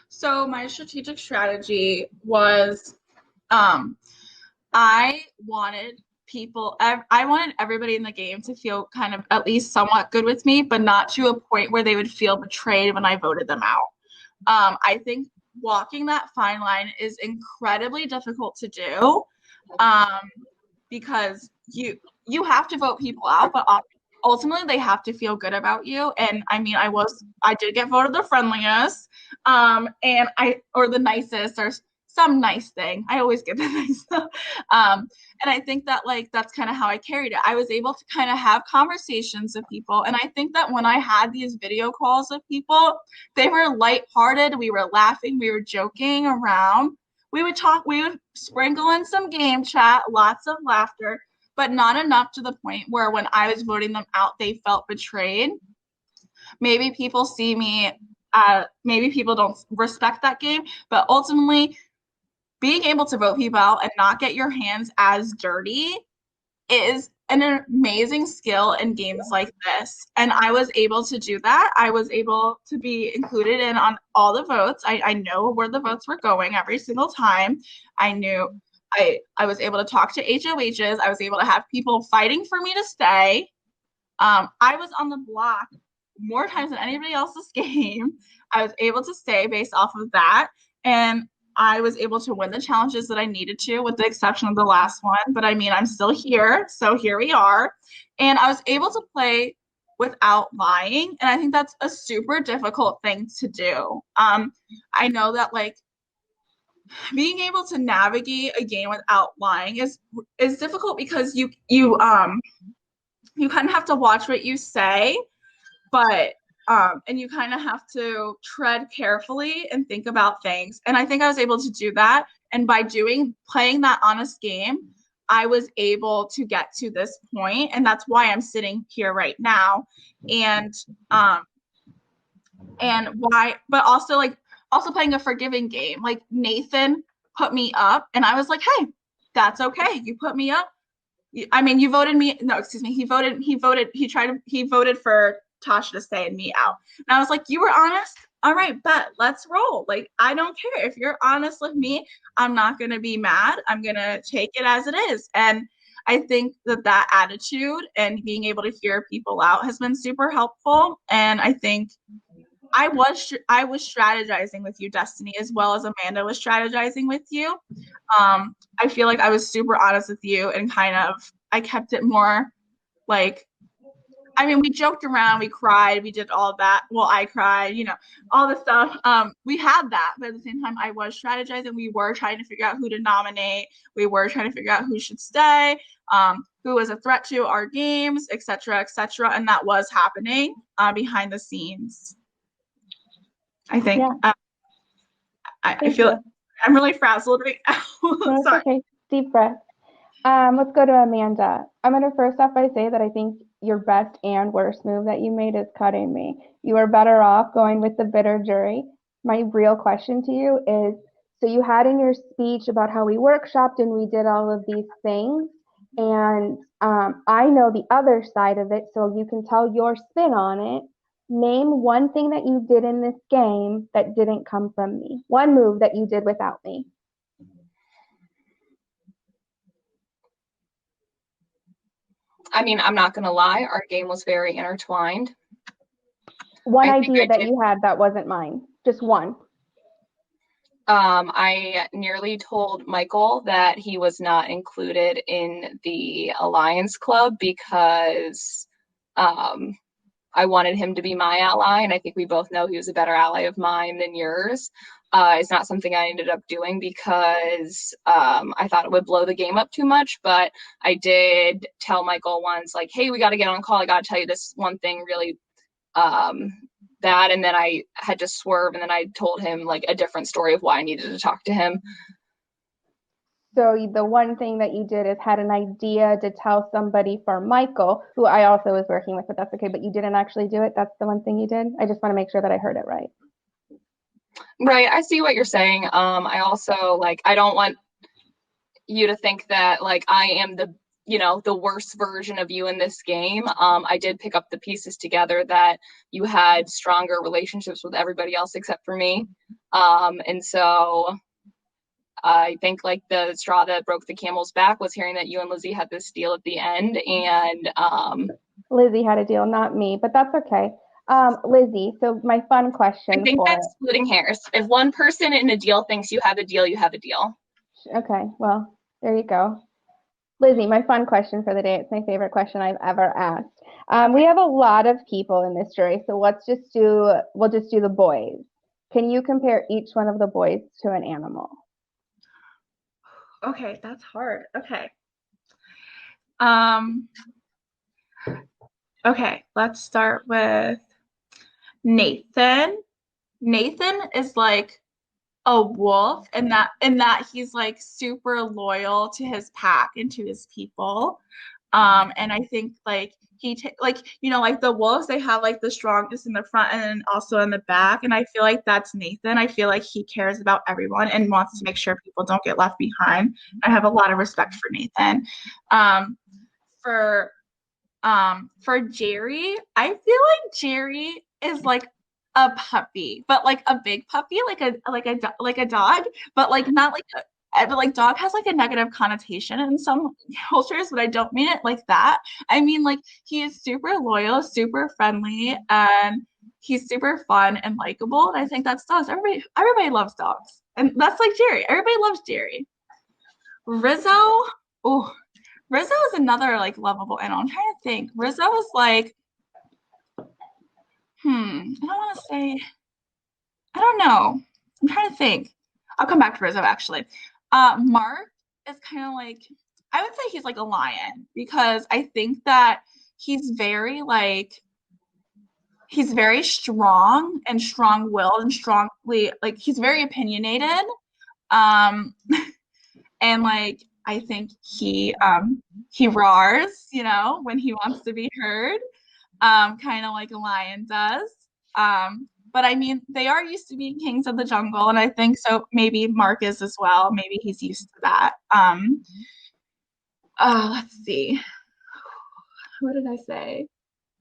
So my strategic strategy was I wanted everybody in the game to feel kind of at least somewhat good with me, but not to a point where they would feel betrayed when I voted them out. I think walking that fine line is incredibly difficult to do because you have to vote people out, but ultimately they have to feel good about you. And I mean, I did get voted the friendliest, or the nicest, or some nice thing. I always get the nice stuff. And I think that like that's kind of how I carried it. I was able to kind of have conversations with people. And I think that when I had these video calls with people, they were lighthearted. We were laughing, we were joking around. We would talk, we would sprinkle in some game chat, lots of laughter, but not enough to the point where when I was voting them out, they felt betrayed. Maybe people see me, maybe people don't respect that game, but ultimately being able to vote people out and not get your hands as dirty is an amazing skill in games like this. And I was able to do that. I was able to be included in on all the votes. I know where the votes were going every single time. I knew I was able to talk to HOHs. I was able to have people fighting for me to stay. I was on the block more times than anybody else's game. I was able to stay based off of that. And I was able to win the challenges that I needed to, with the exception of the last one. But I mean, I'm still here. So here we are. And I was able to play without lying. And I think that's a super difficult thing to do. I know that like being able to navigate a game without lying is difficult because you kind of have to watch what you say, but and you kind of have to tread carefully and think about things. And I think I was able to do that. And by playing that honest game, I was able to get to this point, and that's why I'm sitting here right now. And why, but also playing a forgiving game. Like Nathan put me up, and I was like, hey, that's okay. You put me up. I mean, you voted me. No, excuse me. He voted for Tasha to stay and me out. And I was like, you were honest? All right, bet. Let's roll. Like, I don't care. If you're honest with me, I'm not going to be mad. I'm going to take it as it is. And I think that attitude and being able to hear people out has been super helpful. And I think I was strategizing with you, Destiny, as well as Amanda was strategizing with you. I feel like I was super honest with you and I kept it more like I mean, we joked around, we cried, we did all of that. Well, I cried, you know, all the stuff. We had that, but at the same time, I was strategizing. We were trying to figure out who to nominate. We were trying to figure out who should stay, who was a threat to our games, et cetera, and that was happening behind the scenes. I think.
Yeah.
I feel I'm really frazzled right now.
No,
Sorry.
okay. Deep breath. Let's go to Amanda. I'm going to first off by say that I think your best and worst move that you made is cutting me. You are better off going with the bitter jury. My real question to you is, so you had in your speech about how we workshopped and we did all of these things, and I know the other side of it, so you can tell your spin on it. Name one thing that you did in this game that didn't come from me. One move that you did without me.
I mean, I'm not going to lie. Our game was very intertwined.
One idea that you had that wasn't mine. Just one.
I nearly told Michael that he was not included in the Alliance Club because I wanted him to be my ally, and I think we both know he was a better ally of mine than yours. It's not something I ended up doing because I thought it would blow the game up too much, but I did tell Michael once, like, hey, we got to get on call. I got to tell you this one thing really bad, and then I had to swerve, and then I told him, like, a different story of why I needed to talk to him.
So the one thing that you did is had an idea to tell somebody for Michael, who I also was working with, but that's okay, but you didn't actually do it? That's the one thing you did? I just want to make sure that I heard it right.
Right, I see what you're saying. I also, like, I don't want you to think that, like, I am the, you know, the worst version of you in this game. I did pick up the pieces together that you had stronger relationships with everybody else except for me. And so I think, like, the straw that broke the camel's back was hearing that you and Lizzie had this deal at the end, and
Lizzie had a deal, not me, but that's okay. Lizzie, so my fun question
I think that's splitting hairs. If one person in a deal thinks you have a deal, you have a deal.
Okay, well, there you go. Lizzie, my fun question for the day. It's my favorite question I've ever asked. We have a lot of people in this jury, so we'll just do the boys. Can you compare each one of the boys to an animal?
Okay, that's hard. Okay. Okay, let's start with Nathan. Nathan is like a wolf in that he's like super loyal to his pack and to his people. And I think like like, you know, like the wolves, they have like the strongest in the front and also in the back. And I feel like that's Nathan. I feel like he cares about everyone and wants to make sure people don't get left behind. I have a lot of respect for Nathan. For Jerry, I feel like Jerry is like a puppy, but like a big puppy, like a dog, but like not like but like dog has like a negative connotation in some cultures, but I don't mean it like that. I mean, like, he is super loyal, super friendly, and he's super fun and likable. And I think that's dogs. Everybody loves dogs, and that's like Jerry. Everybody loves Jerry. Rizzo, oh, Rizzo is another like lovable animal. I'm trying to think. Rizzo is like, I don't want to say, I don't know. I'm trying to think. I'll come back to Rizzo actually. Mark is kind of like, I would say he's like a lion because I think that he's very strong and strong-willed and strongly, like, he's very opinionated. And like, I think he roars, you know, when he wants to be heard, kind of like a lion does. But I mean, they are used to being kings of the jungle, and I think so. Maybe Mark is as well. Maybe he's used to that. Let's see. What did I say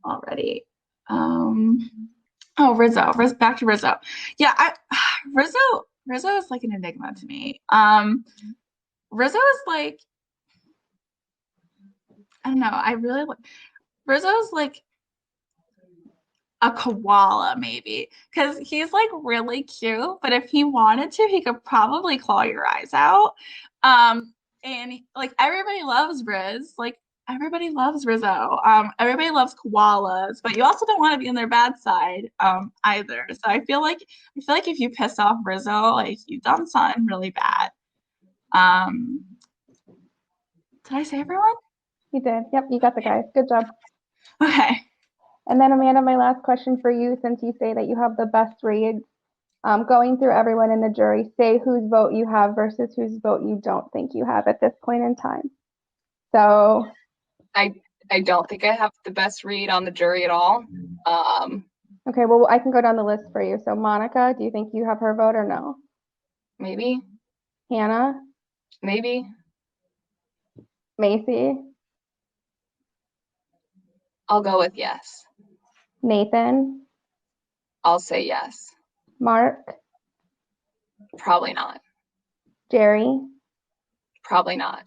already? Oh, Rizzo. Back to Rizzo. Yeah, Rizzo is like an enigma to me. Rizzo is like, I don't know. Rizzo is like a koala maybe, because he's like really cute, but if he wanted to, he could probably claw your eyes out. And like everybody loves Riz. Like everybody loves Rizzo. Everybody loves koalas, but you also don't want to be on their bad side either. So I feel like if you piss off Rizzo, like you've done something really bad. Did I say everyone?
You did. Yep, you got the guys. Good job.
Okay.
And then Amanda, my last question for you, since you say that you have the best reads, going through everyone in the jury, say whose vote you have versus whose vote you don't think you have at this point in time. So
I don't think I have the best read on the jury at all.
okay, well, I can go down the list for you. So Monica, do you think you have her vote or no?
Maybe,
Hannah,
maybe.
Macy,
I'll go with yes.
Nathan,
I'll say yes.
Mark,
Probably not.
Jerry,
Probably not.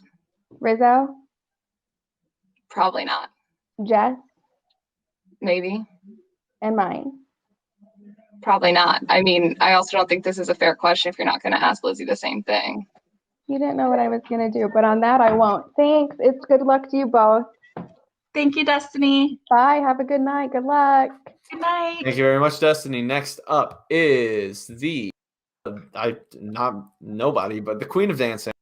Rizzo,
Probably not.
Jess,
Maybe.
and mine.
Probably not. I mean, I also don't think this is a fair question if you're not going to ask Lizzie the same thing.
You didn't know what I was going to do, but on that I won't. Thanks. It's good luck to you both.
Thank you, Destiny.
Bye. Have a good night. Good luck.
Good night.
Thank you very much, Destiny. Next up is nobody, but the Queen of Dancing.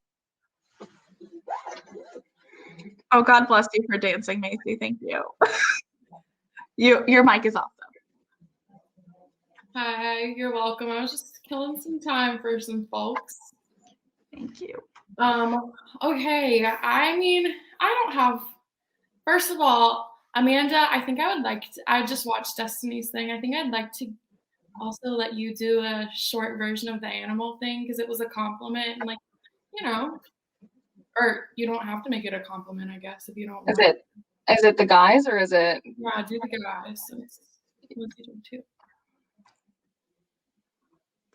Oh, God bless you for dancing, Macy. Thank you. Your mic is off, though.
Hi, you're welcome. I was just killing some time for some folks.
Thank you.
Okay. I mean, I don't have. First of all, Amanda, I think I would like to. I just watched Destiny's thing. I think I'd like to also let you do a short version of the animal thing because it was a compliment and, like, you know, or you don't have to make it a compliment, I guess, if you don't want.
Is it the guys or is it?
Yeah, do the guys. So it's too.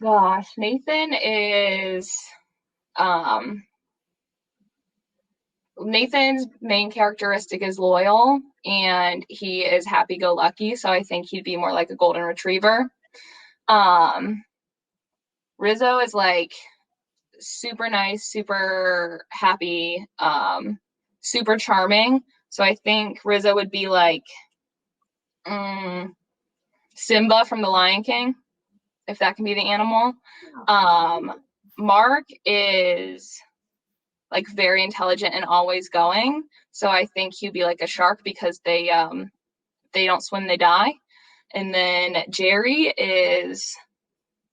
Gosh, Nathan is Nathan's main characteristic is loyal and he is happy-go-lucky, so I think he'd be more like a golden retriever. Rizzo is like super nice, super happy, super charming. So I think Rizzo would be like Simba from The Lion King, if that can be the animal. Mark is like very intelligent and always going. So I think he'd be like a shark because they don't swim, they die. And then Jerry is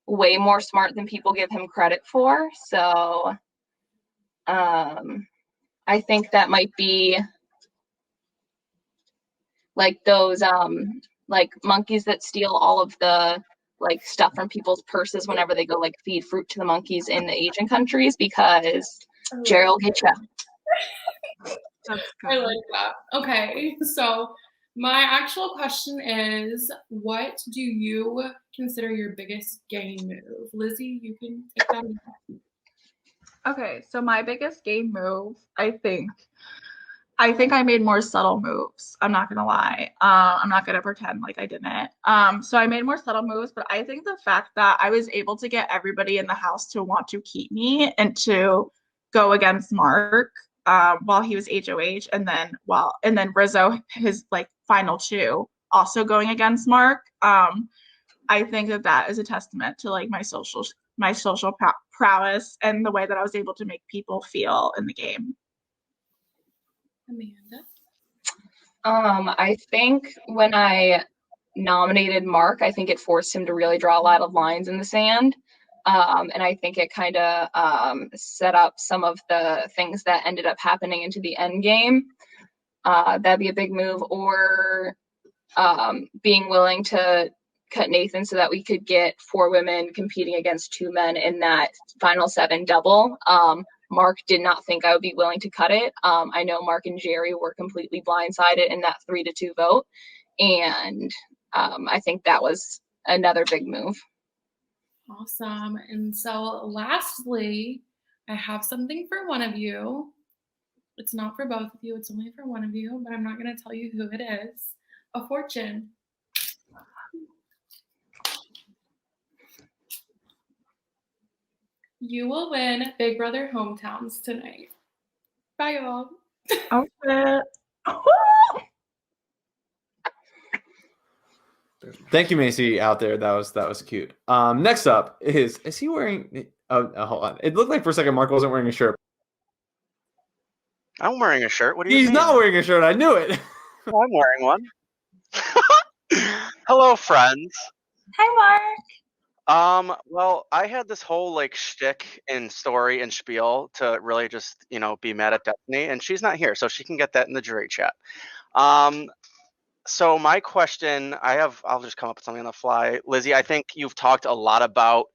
way more smart than people give him credit for. So I think that might be like those like monkeys that steal all of the like stuff from people's purses whenever they go like feed fruit to the monkeys in the Asian countries, because Jerry will get you.
I like that. Okay, so my actual question is, what do you consider your biggest game move? Lizzie, you can take that.
Okay, so my biggest game move, I think I made more subtle moves. I'm not gonna lie. I'm not gonna pretend like I didn't. So I made more subtle moves, but I think the fact that I was able to get everybody in the house to want to keep me and to go against Mark while he was HOH, and then Rizzo, his like final two, also going against Mark. I think that is a testament to like my social prowess and the way that I was able to make people feel in the game.
Amanda?
I think when I nominated Mark, I think it forced him to really draw a lot of lines in the sand. And I think it kind of set up some of the things that ended up happening into the end game. That'd be a big move. Or being willing to cut Nathan so that we could get 4 women competing against 2 men in that final 7 double. Mark did not think I would be willing to cut it. I know Mark and Jerry were completely blindsided in that 3-2 vote. And I think that was another big move.
Awesome. And so lastly, I have something for one of you. It's not for both of you. It's only for one of you, but I'm not going to tell you who it is. A fortune. You will win Big Brother Hometowns tonight. Bye, y'all.
Okay.
Thank you, Macy, out there. That was cute. Next up is he wearing? Hold on. It looked like for a second Mark wasn't wearing a shirt.
I'm wearing a shirt. What do you
He's
mean?
not wearing a shirt. I knew it.
Oh, I'm wearing one. Hello, friends.
Hi, Mark.
Well, I had this whole like shtick and story and spiel to really just, be mad at Destiny, and she's not here, so she can get that in the jury chat. So my question, I'll just come up with something on the fly. Lizzie, I think you've talked a lot about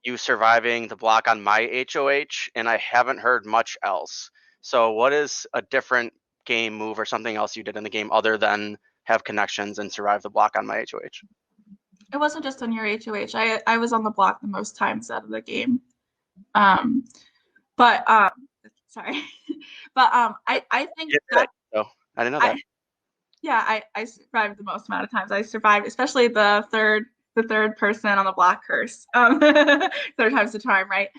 you surviving the block on my HOH, and I haven't heard much else. So what is a different game move or something else you did in the game other than have connections and survive the block on my HOH?
It wasn't just on your HOH. I was on the block the most times out of the game. Sorry. But I think that
I didn't know that.
I survived the most amount of times. I survived, especially the third person on the block curse. Third time's the charm, right?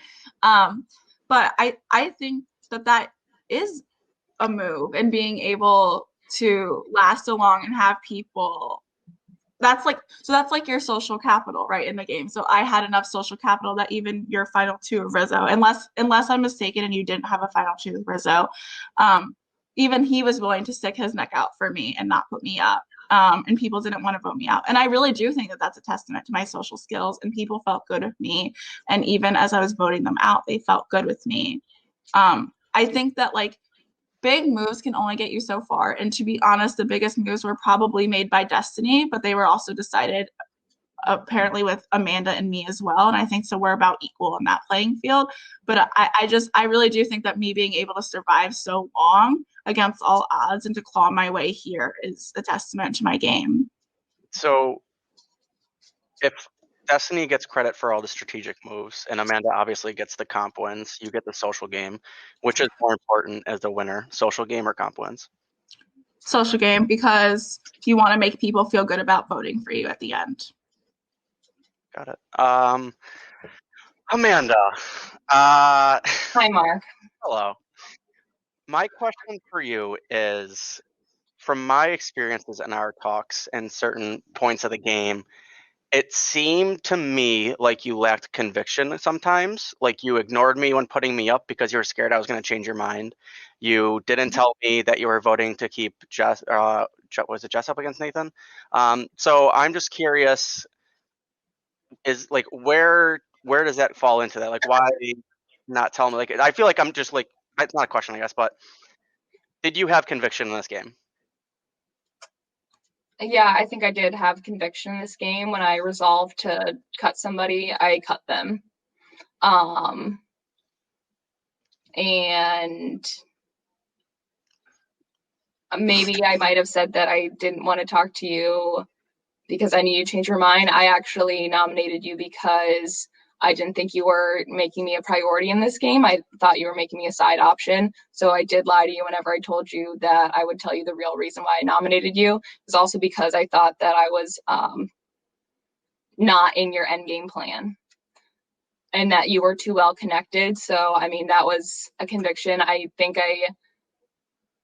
But I think that is a move, and being able to last so long and have people that's like your social capital, right, in the game. So I had enough social capital that even your final two of Rizzo, unless I'm mistaken and you didn't have a final two of Rizzo, even he was willing to stick his neck out for me and not put me up. And people didn't want to vote me out. And I really do think that that's a testament to my social skills, and people felt good with me. And even as I was voting them out, they felt good with me. I think that like big moves can only get you so far. And to be honest, the biggest moves were probably made by Destiny, but they were also decided apparently with Amanda and me as well. And I think so we're about equal in that playing field. But I really do think that me being able to survive so long against all odds and to claw my way here is a testament to my game.
So if Destiny gets credit for all the strategic moves, and Amanda obviously gets the comp wins, you get the social game, which is more important as the winner, social game or comp wins?
Social game, because you want to make people feel good about voting for you at the end.
Got it. Amanda.
Hi, Mark.
Hello. My question for you is, from my experiences in our talks and certain points of the game, it seemed to me like you lacked conviction sometimes. Like you ignored me when putting me up because you were scared I was going to change your mind. You didn't tell me that you were voting to keep Jess. Was it Jess up against Nathan? So I'm just curious. Is like where does that fall into that? Like why not tell me? Like I feel like I'm just like it's not a question, I guess, but did you have conviction in this game?
Yeah, I think I did have conviction in this game. When I resolved to cut somebody, I cut them. And maybe I might have said that I didn't want to talk to you because I knew you changed your mind. I actually nominated you because I didn't think you were making me a priority in this game. I thought you were making me a side option. So I did lie to you whenever I told you that I would tell you the real reason why I nominated you. It was also because I thought that I was not in your end game plan and that you were too well connected. So, I mean, that was a conviction. I think I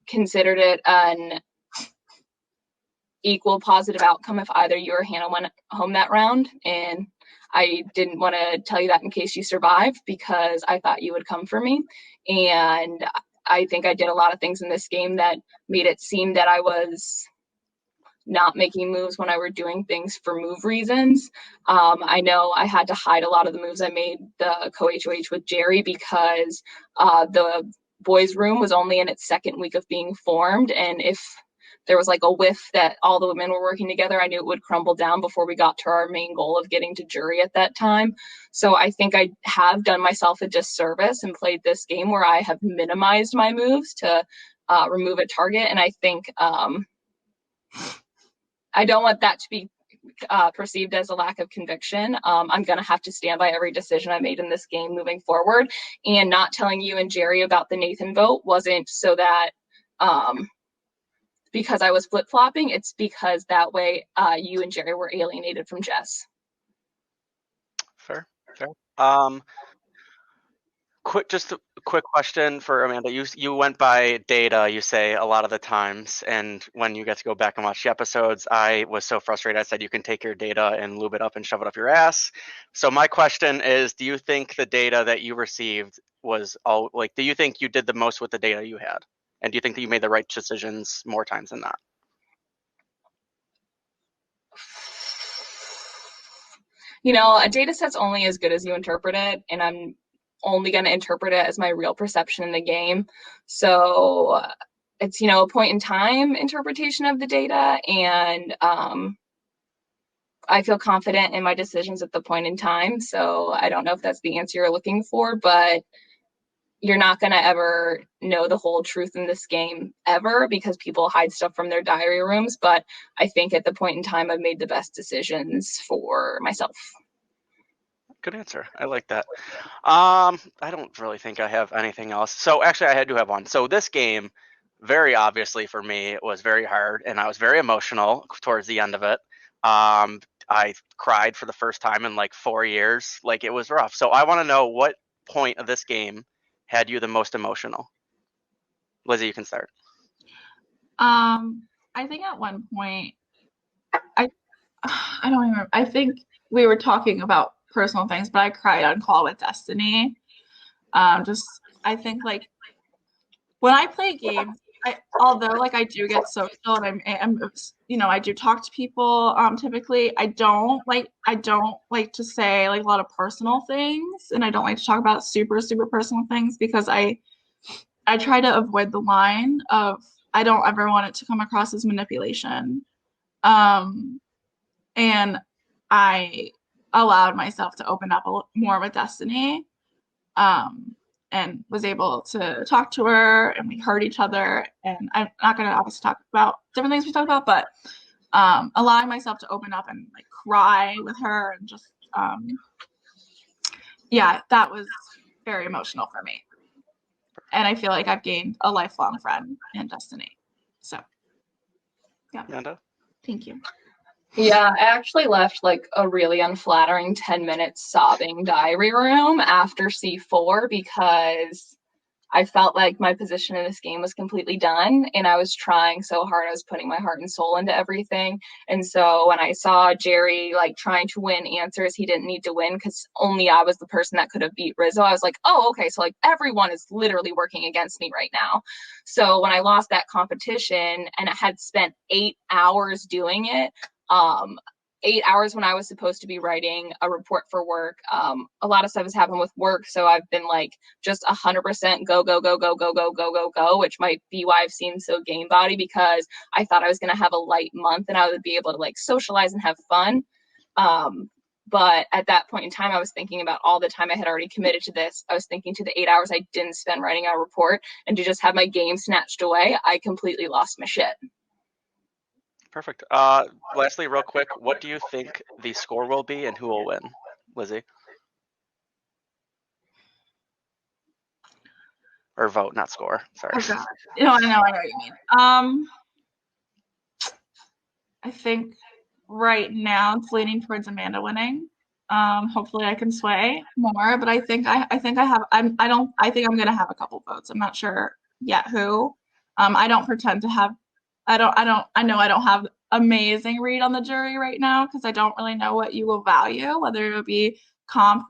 considered it an equal positive outcome if either you or Hannah went home that round. And I didn't want to tell you that in case you survived because I thought you would come for me. And I think I did a lot of things in this game that made it seem that I was not making moves when I were doing things for move reasons. I know I had to hide a lot of the moves I made the co-HOH with Jerry because the boys' room was only in its second week of being formed. And if there was like a whiff that all the women were working together, I knew it would crumble down before we got to our main goal of getting to jury at that time. So I think I have done myself a disservice and played this game where I have minimized my moves to remove a target. And I think I don't want that to be perceived as a lack of conviction. I'm going to have to stand by every decision I made in this game moving forward. And not telling you and Jerry about the Nathan vote wasn't so that because I was flip-flopping, it's because that way you and Jerry were alienated from Jess.
Fair. Just a quick question for Amanda. You went by data, you say, a lot of the times, and when you get to go back and watch the episodes, I was so frustrated. I said you can take your data and lube it up and shove it up your ass. So my question is, do you think the data that you received was all like? Do you think you did the most with the data you had, and do you think that you made the right decisions more times than not?
You know, a data set's only as good as you interpret it, and I'm only going to interpret it as my real perception in the game. So it's, you know, a point in time interpretation of the data, and I feel confident in my decisions at the point in time. So I don't know if that's the answer you're looking for, but you're not going to ever know the whole truth in this game ever, because people hide stuff from their diary rooms. But I think at the point in time, I've made the best decisions for myself.
Good answer. I like that. I don't really think I have anything else. So actually, I do have one. So this game, very obviously for me, was very hard, and I was very emotional towards the end of it. I cried for the first time in like 4 years. Like, it was rough. So I want to know, what point of this game had you the most emotional? Lizzie, you can start.
I think at one point, I don't even remember. I think we were talking about personal things, but I cried on Call with Destiny. I think like when I play games, although like I do get social and I'm you know, I do talk to people typically, I don't like to say like a lot of personal things, and I don't like to talk about super personal things, because I try to avoid the line of, I don't ever want it to come across as manipulation. And I allowed myself to open up more with Destiny, and was able to talk to her, and we heard each other. And I'm not going to obviously talk about different things we talked about, but allowing myself to open up and like cry with her, and just yeah, that was very emotional for me. And I feel like I've gained a lifelong friend in Destiny. So yeah.
Amanda?
Thank you.
Yeah, I actually left like a really unflattering 10 minutes sobbing diary room after C4, because I felt like my position in this game was completely done, and I was trying so hard. I was putting my heart and soul into everything. And so when I saw Jerry like trying to win answers he didn't need to win, because only I was the person that could have beat Rizzo, I was like, oh, okay, so like everyone is literally working against me right now. So when I lost that competition and I had spent 8 hours doing it, 8 hours when I was supposed to be writing a report for work. A lot of stuff has happened with work, so I've been like just 100% go, which might be why I've seen so game body, because I thought I was going to have a light month and I would be able to like socialize and have fun. But at that point in time, I was thinking about all the time I had already committed to this. I was thinking to the 8 hours I didn't spend writing a report, and to just have my game snatched away, I completely lost my shit.
Perfect. Lastly, real quick, what do you think the score will be and who will win? Lizzie? Or vote, not score. Sorry.
Oh God. I know what you mean. I think right now it's leaning towards Amanda winning. Hopefully I can sway more, but I think I'm gonna have a couple votes. I'm not sure yet who. I don't pretend to have. I know I don't have amazing read on the jury right now, because I don't really know what you will value, whether it would be comps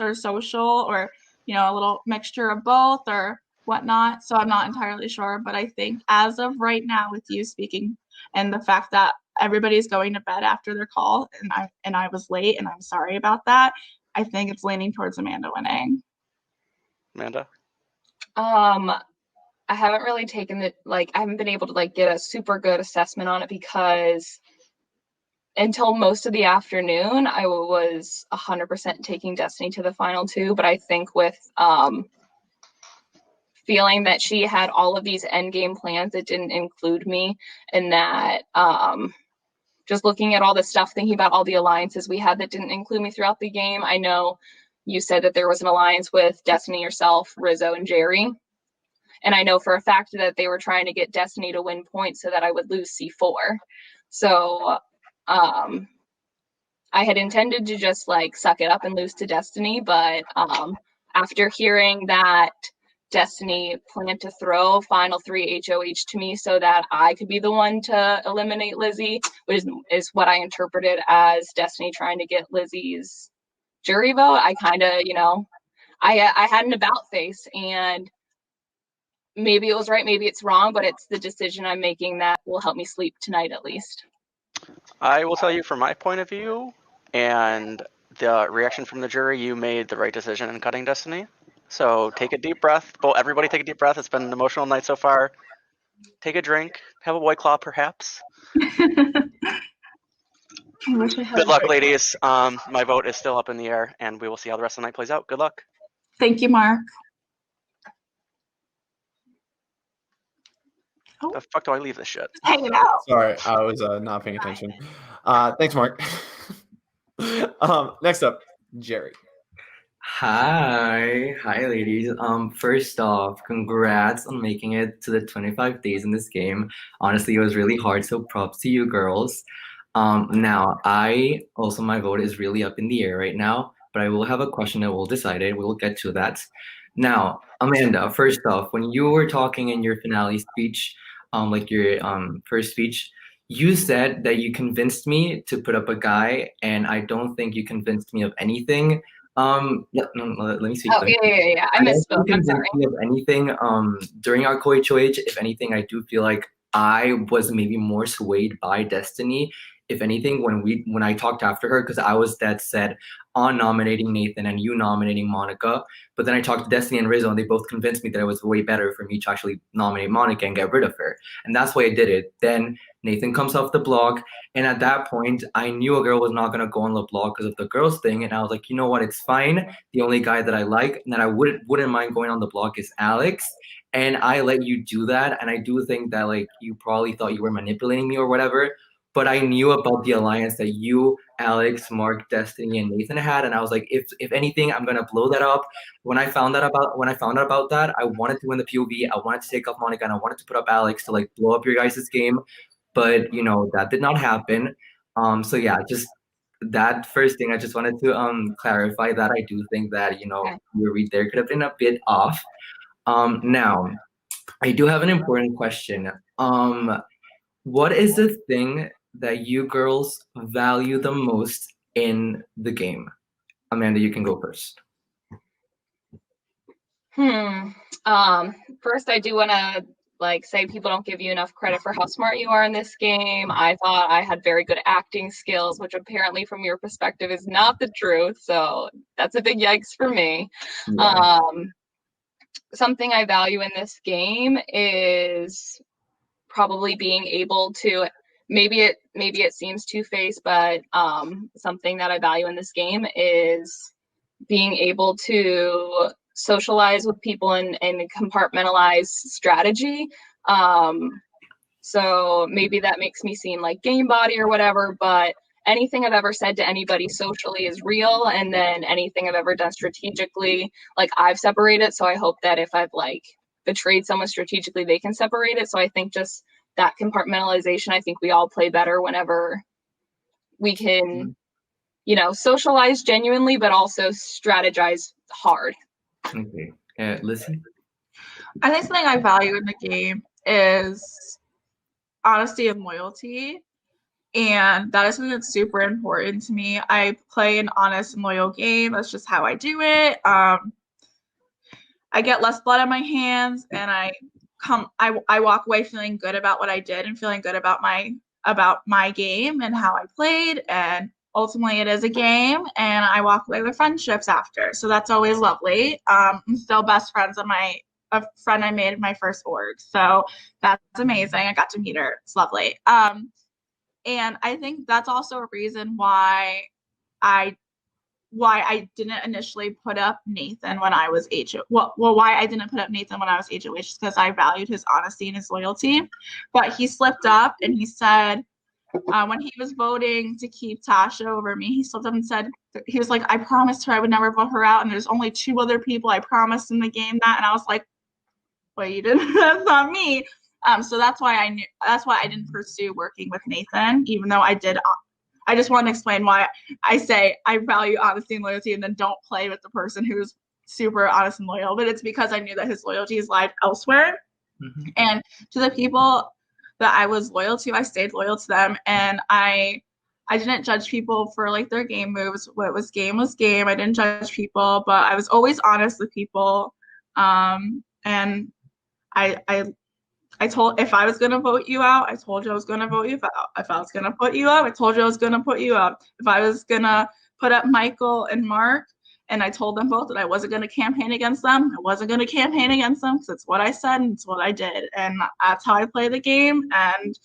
or social, or you know, a little mixture of both or whatnot. So I'm not entirely sure, but I think as of right now, with you speaking and the fact that everybody's going to bed after their call, and I was late, and I'm sorry about that, I think it's leaning towards Amanda winning.
Amanda?
I haven't really I haven't been able to like get a super good assessment on it, because until most of the afternoon, I was 100% taking Destiny to the final two. But I think with feeling that she had all of these end game plans that didn't include me, and that just looking at all this stuff, thinking about all the alliances we had that didn't include me throughout the game. I know you said that there was an alliance with Destiny, yourself, Rizzo, and Jerry. And I know for a fact that they were trying to get Destiny to win points so that I would lose C4. So I had intended to just like suck it up and lose to Destiny, but after hearing that Destiny planned to throw final 3 HOH to me so that I could be the one to eliminate Lizzie, which is what I interpreted as Destiny trying to get Lizzie's jury vote. I kind of, I had an about face, and maybe it was right, maybe it's wrong, but it's the decision I'm making that will help me sleep tonight at least.
I will tell you from my point of view and the reaction from the jury, you made the right decision in cutting Destiny. So take a deep breath. Everybody take a deep breath. It's been an emotional night so far. Take a drink. Have a White Claw, perhaps.
I wish I had
Good
a
luck,
break.
ladies. My vote is still up in the air, and we will see how the rest of the night plays out. Good luck.
Thank you, Mark.
The fuck do I leave this shit?
Hanging out.
Sorry, I was not paying attention. Thanks, Mark. Next up, Jerry.
Hi, ladies. First off, congrats on making it to the 25 days in this game. Honestly, it was really hard, so props to you girls. Now, my vote is really up in the air right now, but I will have a question that will decide it. We will get to that. Now, Amanda, first off, when you were talking in your finale speech, like your first speech, you said that you convinced me to put up a guy, and I don't think you convinced me of anything. Let me speak.
Oh, yeah. I misspoke. I'm sorry.
Of anything, during our co-HOH, if anything, I do feel like I was maybe more swayed by Destiny. If anything, when I talked after her, because I was dead set on nominating Nathan and you nominating Monica, but then I talked to Destiny and Rizzo, and they both convinced me that it was way better for me to actually nominate Monica and get rid of her, and that's why I did it. Then Nathan comes off the block, and at that point, I knew a girl was not gonna go on the block because of the girls thing, and I was like, you know what, it's fine. The only guy that I like and that I wouldn't mind going on the block is Alex, and I let you do that. And I do think that like you probably thought you were manipulating me or whatever, but I knew about the alliance that you, Alex, Mark, Destiny, and Nathan had, and I was like, if anything, I'm gonna blow that up. When I found out about that, I wanted to win the POV, I wanted to take off Monica, and I wanted to put up Alex to like blow up your guys' game. But that did not happen. So yeah, just that first thing, I just wanted to clarify that I do think that your read there could have been a bit off. Now I do have an important question. What is the thing that you girls value the most in the game? Amanda, you can go first.
First, I do want to say people don't give you enough credit for how smart you are in this game. I thought I had very good acting skills, which apparently from your perspective is not the truth. So that's a big yikes for me.
Yeah.
Something I value in this game is probably being able to, maybe it seems two-faced, but something that I value in this game is being able to socialize with people and compartmentalize strategy. So maybe that makes me seem like game body or whatever, but anything I've ever said to anybody socially is real, and then anything I've ever done strategically, I've separated. So I hope that if I've betrayed someone strategically, they can separate it. So I think just that compartmentalization, I think we all play better whenever we can socialize genuinely, but also strategize hard.
Okay. Lizzie?
I think something I value in the game is honesty and loyalty. And that is something that's super important to me. I play an honest and loyal game. That's just how I do it. I get less blood on my hands, and I walk away feeling good about what I did and feeling good about my game and how I played. And ultimately it is a game, and I walk away with friendships after. So that's always lovely. I'm still best friends with a friend I made in my first org. So that's amazing. I got to meet her. It's lovely. And I think that's also a reason why I didn't initially put up Nathan when I was why I didn't put up Nathan when I was HOH is because I valued his honesty and his loyalty. But he slipped up and he said, when he was voting to keep Tasha over me, he slipped up and said, he was like, I promised her I would never vote her out, and there's only 2 other people I promised in the game that. And I was like, well, you didn't. That's not me. So that's why I didn't pursue working with Nathan, even though I did. I just want to explain why I say I value honesty and loyalty, and then don't play with the person who's super honest and loyal, but it's because I knew that his loyalty is lied elsewhere. And to the people that I was loyal to, I stayed loyal to them, and I didn't judge people for like their game moves. What was game was game. I didn't judge people, but I was always honest with people. And I told, if I was gonna vote you out, I told you I was gonna vote you out. If I was gonna put you up, I told you I was gonna put you up. If I was gonna put up Michael and Mark, and I told them both that I wasn't gonna campaign against them, I wasn't gonna campaign against them because it's what I said and it's what I did, and that's how I play the game. And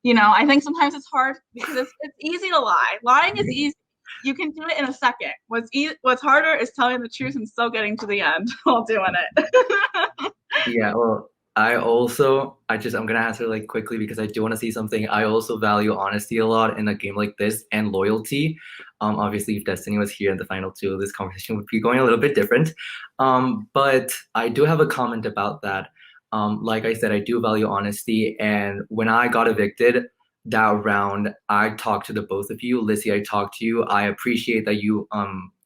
you know, I think sometimes it's hard because it's easy to lie. Lying is easy. You can do it in a second. What's harder is telling the truth and still getting to the end while doing it.
Yeah, well, I'm gonna answer like quickly because I do want to see something. I also value honesty a lot in a game like this and loyalty. Obviously, if Destiny was here in the final two, this conversation would be going a little bit different. But I do have a comment about that. Like I said, I do value honesty, and when I got evicted that round, I talked to the both of you. Lizzie, I talked to you. I appreciate that you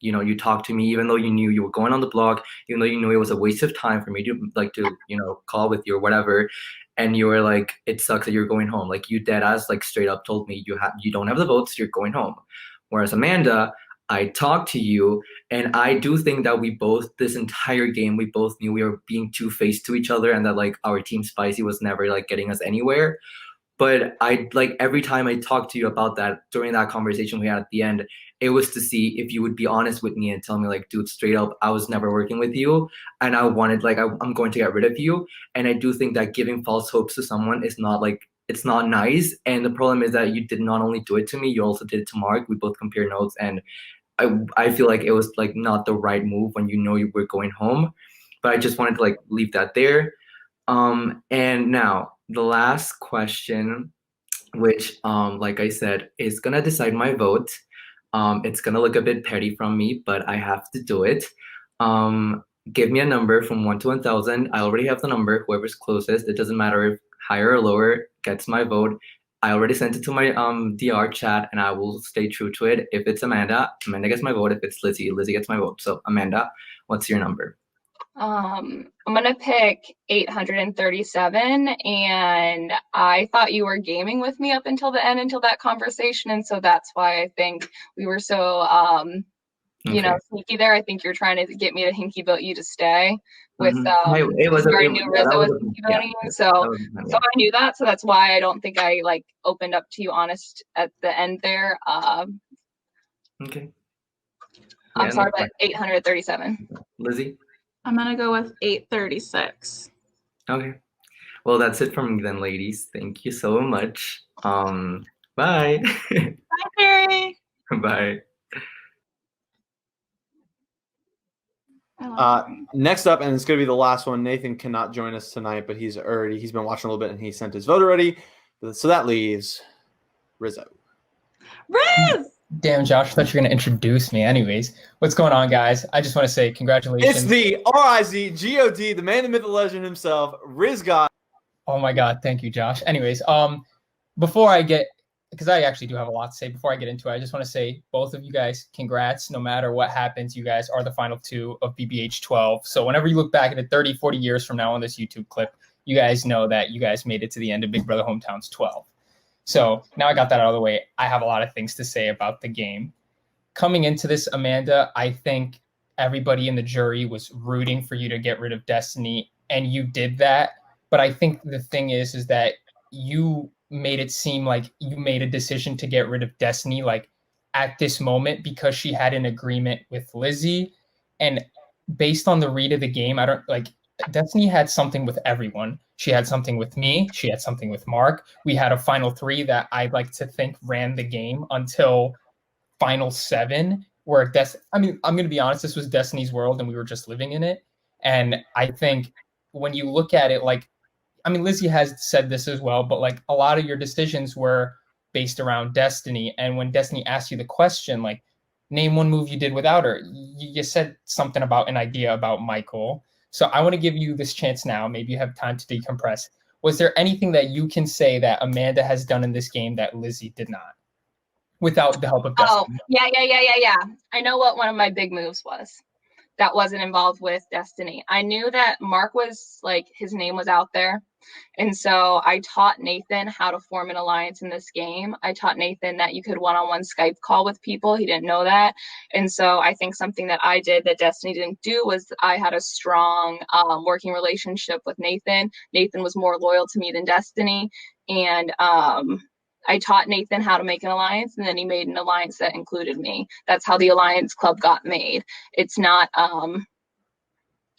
you talked to me even though you knew you were going on the block, even though you knew it was a waste of time for me to call with you or whatever. And you were like, it sucks that you're going home. Like you dead ass like straight up told me you don't have the votes, you're going home. Whereas Amanda, I talked to you, and I do think that we both, this entire game, we both knew we were being two-faced to each other, and that like our team Spicy was never like getting us anywhere. But I like every time I talked to you about that during that conversation we had at the end, it was to see if you would be honest with me and tell me like, dude, straight up, I was never working with you, and I wanted like I'm going to get rid of you. And I do think that giving false hopes to someone is not like, it's not nice. And the problem is that you did not only do it to me, you also did it to Mark. We both compare notes, and I feel like it was like not the right move when you know you were going home. But I just wanted to like leave that there. And now the last question, which like I said, is gonna decide my vote. It's gonna look a bit petty from me, but I have to do it. Give me a number from 1 to 1,000. I already have the number. Whoever's closest, it doesn't matter if higher or lower, gets my vote. I already sent it to my DR chat, and I will stay true to it. If it's Amanda, Amanda gets my vote. If it's Lizzie, Lizzie gets my vote. So Amanda, what's your number?
I'm gonna pick 837, and I thought you were gaming with me up until the end, until that conversation, and so that's why I think we were so sneaky there. I think you're trying to get me to hinky vote you to stay with
It was
our
a,
new
yeah, that
Rizzo
was
was
a-
hinky
yeah,
voting.
that
So
was-
I knew that, so that's why I don't think I like opened up to you honest at the end there.
Okay.
I'm
Yeah,
sorry,
no,
but 837.
Lizzie?
I'm gonna go with 836.
Okay. Well, that's it from me then, ladies. Thank you so much. Bye.
Bye, Carrie.
Bye.
Next up, and it's going to be the last one. Nathan cannot join us tonight, but he's been watching a little bit and he sent his vote already. So that leaves Rizzo.
Riz!
Damn, Josh, I thought you were going to introduce me. Anyways, what's going on, guys? I just want to say congratulations.
It's the RIZ-GOD, the man, the myth, the legend himself, Riz God.
Oh my God, thank you, Josh. Anyways, before I get, because I actually do have a lot to say, before I get into it, I just want to say both of you guys, congrats. No matter what happens, you guys are the final two of BBH 12. So whenever you look back at it 30, 40 years from now on this YouTube clip, you guys know that you guys made it to the end of Big Brother Hometowns 12. So now I got that out of the way. I have a lot of things to say about the game. Coming into this, Amanda, I think everybody in the jury was rooting for you to get rid of Destiny, and you did that. But I think the thing is that you made it seem like you made a decision to get rid of Destiny, like at this moment, because she had an agreement with Lizzie. And based on the read of the game, Destiny had something with everyone. She had something with me. She had something with Mark. We had a final three that I'd like to think ran the game until final 7, where I'm going to be honest, this was Destiny's world and we were just living in it. And I think when you look at it, Lizzie has said this as well, but like a lot of your decisions were based around Destiny. And when Destiny asked you the question, like, name one move you did without her, you said something about an idea about Michael. So I want to give you this chance now. Maybe you have time to decompress. Was there anything that you can say that Amanda has done in this game that Lizzie did not, without the help of Destiny?
Oh, yeah. I know what one of my big moves was. that wasn't involved with Destiny. I knew that Mark was like, his name was out there. And so I taught Nathan how to form an alliance in this game. I taught Nathan that you could one-on-one Skype call with people. He didn't know that. And so I think something that I did that Destiny didn't do was I had a strong working relationship with Nathan. Nathan was more loyal to me than Destiny. And I taught Nathan how to make an alliance, and then he made an alliance that included me. That's how the Alliance Club got made. It's not,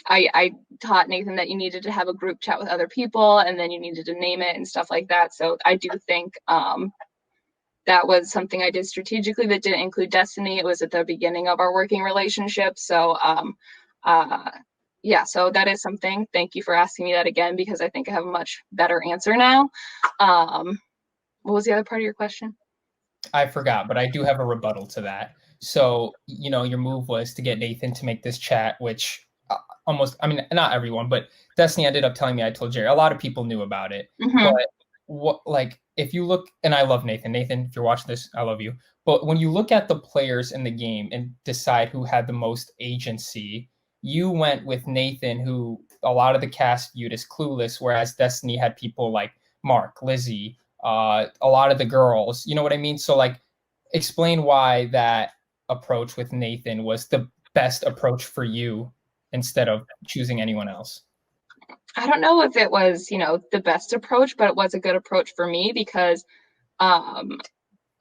I taught Nathan that you needed to have a group chat with other people, and then you needed to name it and stuff like that. So I do think that was something I did strategically that didn't include Destiny. It was at the beginning of our working relationship. So yeah, so that is something. Thank you for asking me that again, because I think I have a much better answer now. What was the other part of your question?
I forgot, but I do have a rebuttal to that. So, you know, your move was to get Nathan to make this chat, which almost, I mean, not everyone, but Destiny ended up telling me, I told Jerry, a lot of people knew about it. But what, like, if you look, and I love Nathan. Nathan, if you're watching this, I love you. But when you look at the players in the game and decide who had the most agency, you went with Nathan, who a lot of the cast viewed as clueless, whereas Destiny had people like Mark, Lizzie, a lot of the girls, you know what I mean? So like, explain why that approach with Nathan was the best approach for you instead of choosing anyone else.
I don't know if it was, you know, the best approach, but it was a good approach for me because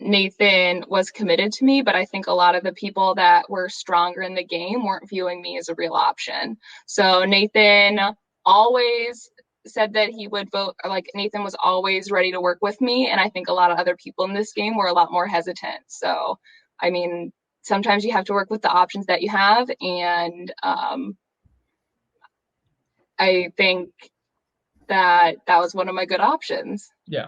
Nathan was committed to me, but I think a lot of the people that were stronger in the game weren't viewing me as a real option. So Nathan always said that he would vote, like Nathan was always ready to work with me. And I think a lot of other people in this game were a lot more hesitant. So, I mean, sometimes you have to work with the options that you have. And I think that was one of my good options.
Yeah.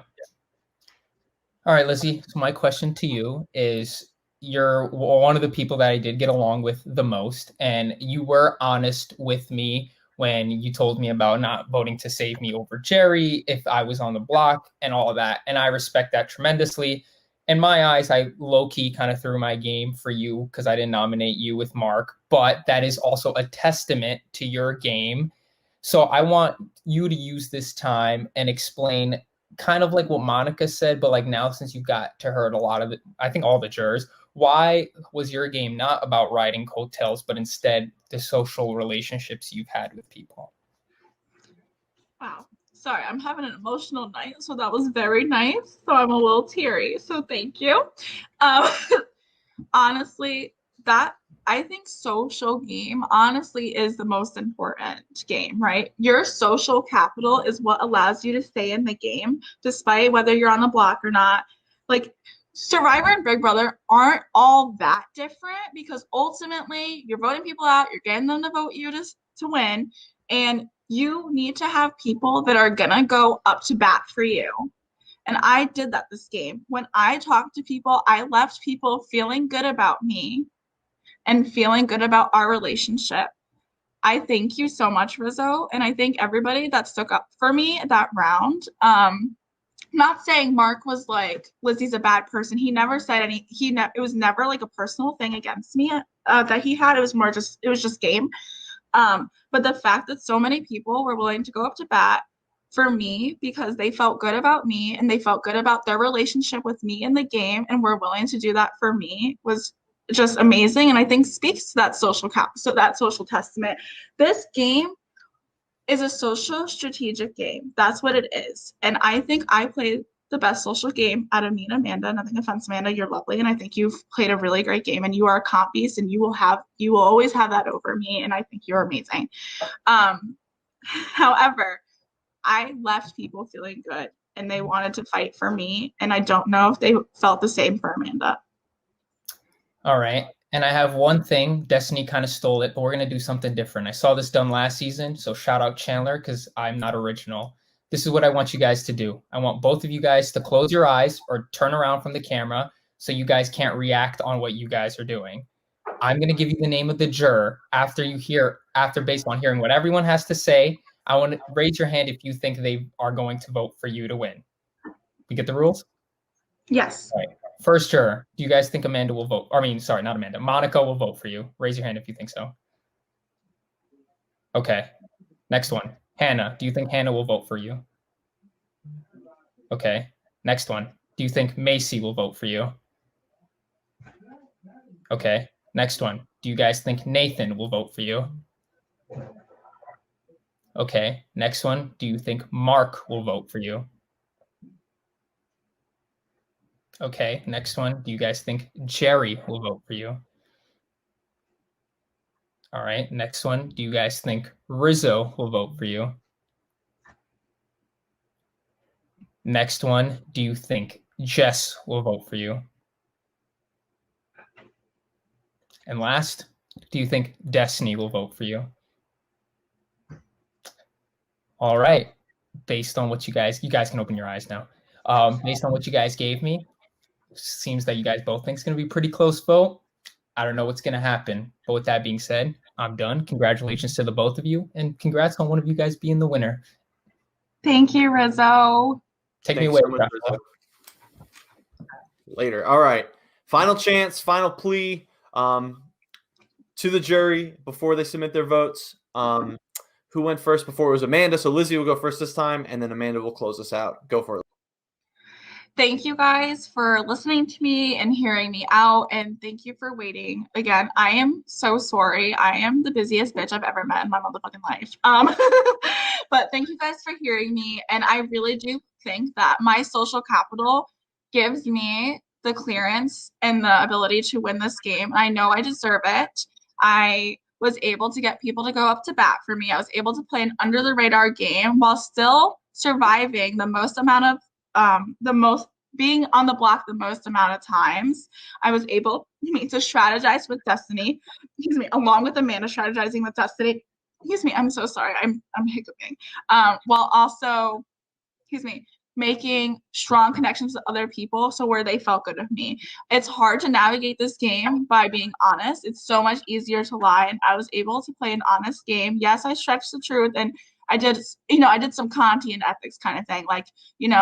All right, Lizzie. So my question to you is, you're one of the people that I did get along with the most, and you were honest with me when you told me about not voting to save me over Jerry if I was on the block and all of that. And I respect that tremendously. In my eyes, I low-key kind of threw my game for you because I didn't nominate you with Mark, but that is also a testament to your game. So I want you to use this time and explain kind of like what Monica said, but like now since you've got to heard a lot of it, I think all the jurors, why was your game not about riding coattails, but instead the social relationships you've had with people?
Wow. Sorry, I'm having an emotional night, so that was very nice. So I'm a little teary, so thank you. Honestly, that I think social game honestly is the most important game, right? Your social capital is what allows you to stay in the game despite whether you're on the block or not. Like Survivor and Big Brother aren't all that different because ultimately you're voting people out, you're getting them to vote you to win, and you need to have people that are gonna go up to bat for you. And I did that this game. When I talked to people, I left people feeling good about me and feeling good about our relationship. I thank you so much, Rizzo. And I thank everybody that stuck up for me that round. Not saying Mark was like, Lizzie's a bad person. He never said any, it was never like a personal thing against me that he had. It was more just, it was just game. But the fact that so many people were willing to go up to bat for me because they felt good about me and they felt good about their relationship with me in the game and were willing to do that for me was just amazing. And I think speaks to that social that social testament. This game is a social strategic game. That's what it is. And I think I played the best social game out of me and Amanda. Nothing offense, Amanda, you're lovely. And I think you've played a really great game and you are a comp beast and you will always have that over me. And I think you're amazing. However, I left people feeling good and they wanted to fight for me. And I don't know if they felt the same for Amanda.
All right. And I have one thing. Destiny kind of stole it, but we're going to do something different. I saw this done last season. So shout out Chandler because I'm not original. This is what I want you guys to do. I want both of you guys to close your eyes or turn around from the camera so you guys can't react on what you guys are doing. I'm going to give you the name of the juror after based on hearing what everyone has to say. I want to raise your hand if you think they are going to vote for you to win. We get the rules?
Yes.
All right. First juror, do you guys think Amanda will vote? I mean, sorry, not Amanda. Monica will vote for you. Raise your hand if you think so. Okay. Next one. Hannah. Do you think Hannah will vote for you? Okay. Next one. Do you think Macy will vote for you? Okay. Next one. Do you guys think Nathan will vote for you? Okay. Next one. Do you think Mark will vote for you? Okay. Next one. Do you guys think Jerry will vote for you? All right. Next one. Do you guys think Rizzo will vote for you? Next one. Do you think Jess will vote for you? And last, do you think Destiny will vote for you? All right. Based on what you guys can open your eyes now. Based on what you guys gave me, seems that you guys both think it's going to be a pretty close vote. I don't know what's going to happen. But with that being said, I'm done. Congratulations to the both of you. And congrats on one of you guys being the winner.
Thank you, Rizzo.
Take me
Thanks
away.
so much, Rizzo. Later. All right. Final chance, final plea to the jury before they submit their votes. Who went first before? It was Amanda. So Lizzie will go first this time, and then Amanda will close us out. Go for it.
Thank you guys for listening to me and hearing me out, and thank you for waiting. Again, I am so sorry. I am the busiest bitch I've ever met in my motherfucking life. But thank you guys for hearing me, and I really do think that my social capital gives me the clearance and the ability to win this game. I know I deserve it. I was able to get people to go up to bat for me. I was able to play an under the radar game while still surviving the most amount of being on the block the most amount of times. I was able to strategize with Destiny, along with Amanda strategizing with Destiny. I'm so sorry, I'm hiccuping. While also, making strong connections with other people, so where they felt good of me. It's hard to navigate this game by being honest. It's so much easier to lie, and I was able to play an honest game. Yes, I stretched the truth, and I did some Kantian ethics kind of thing, like, you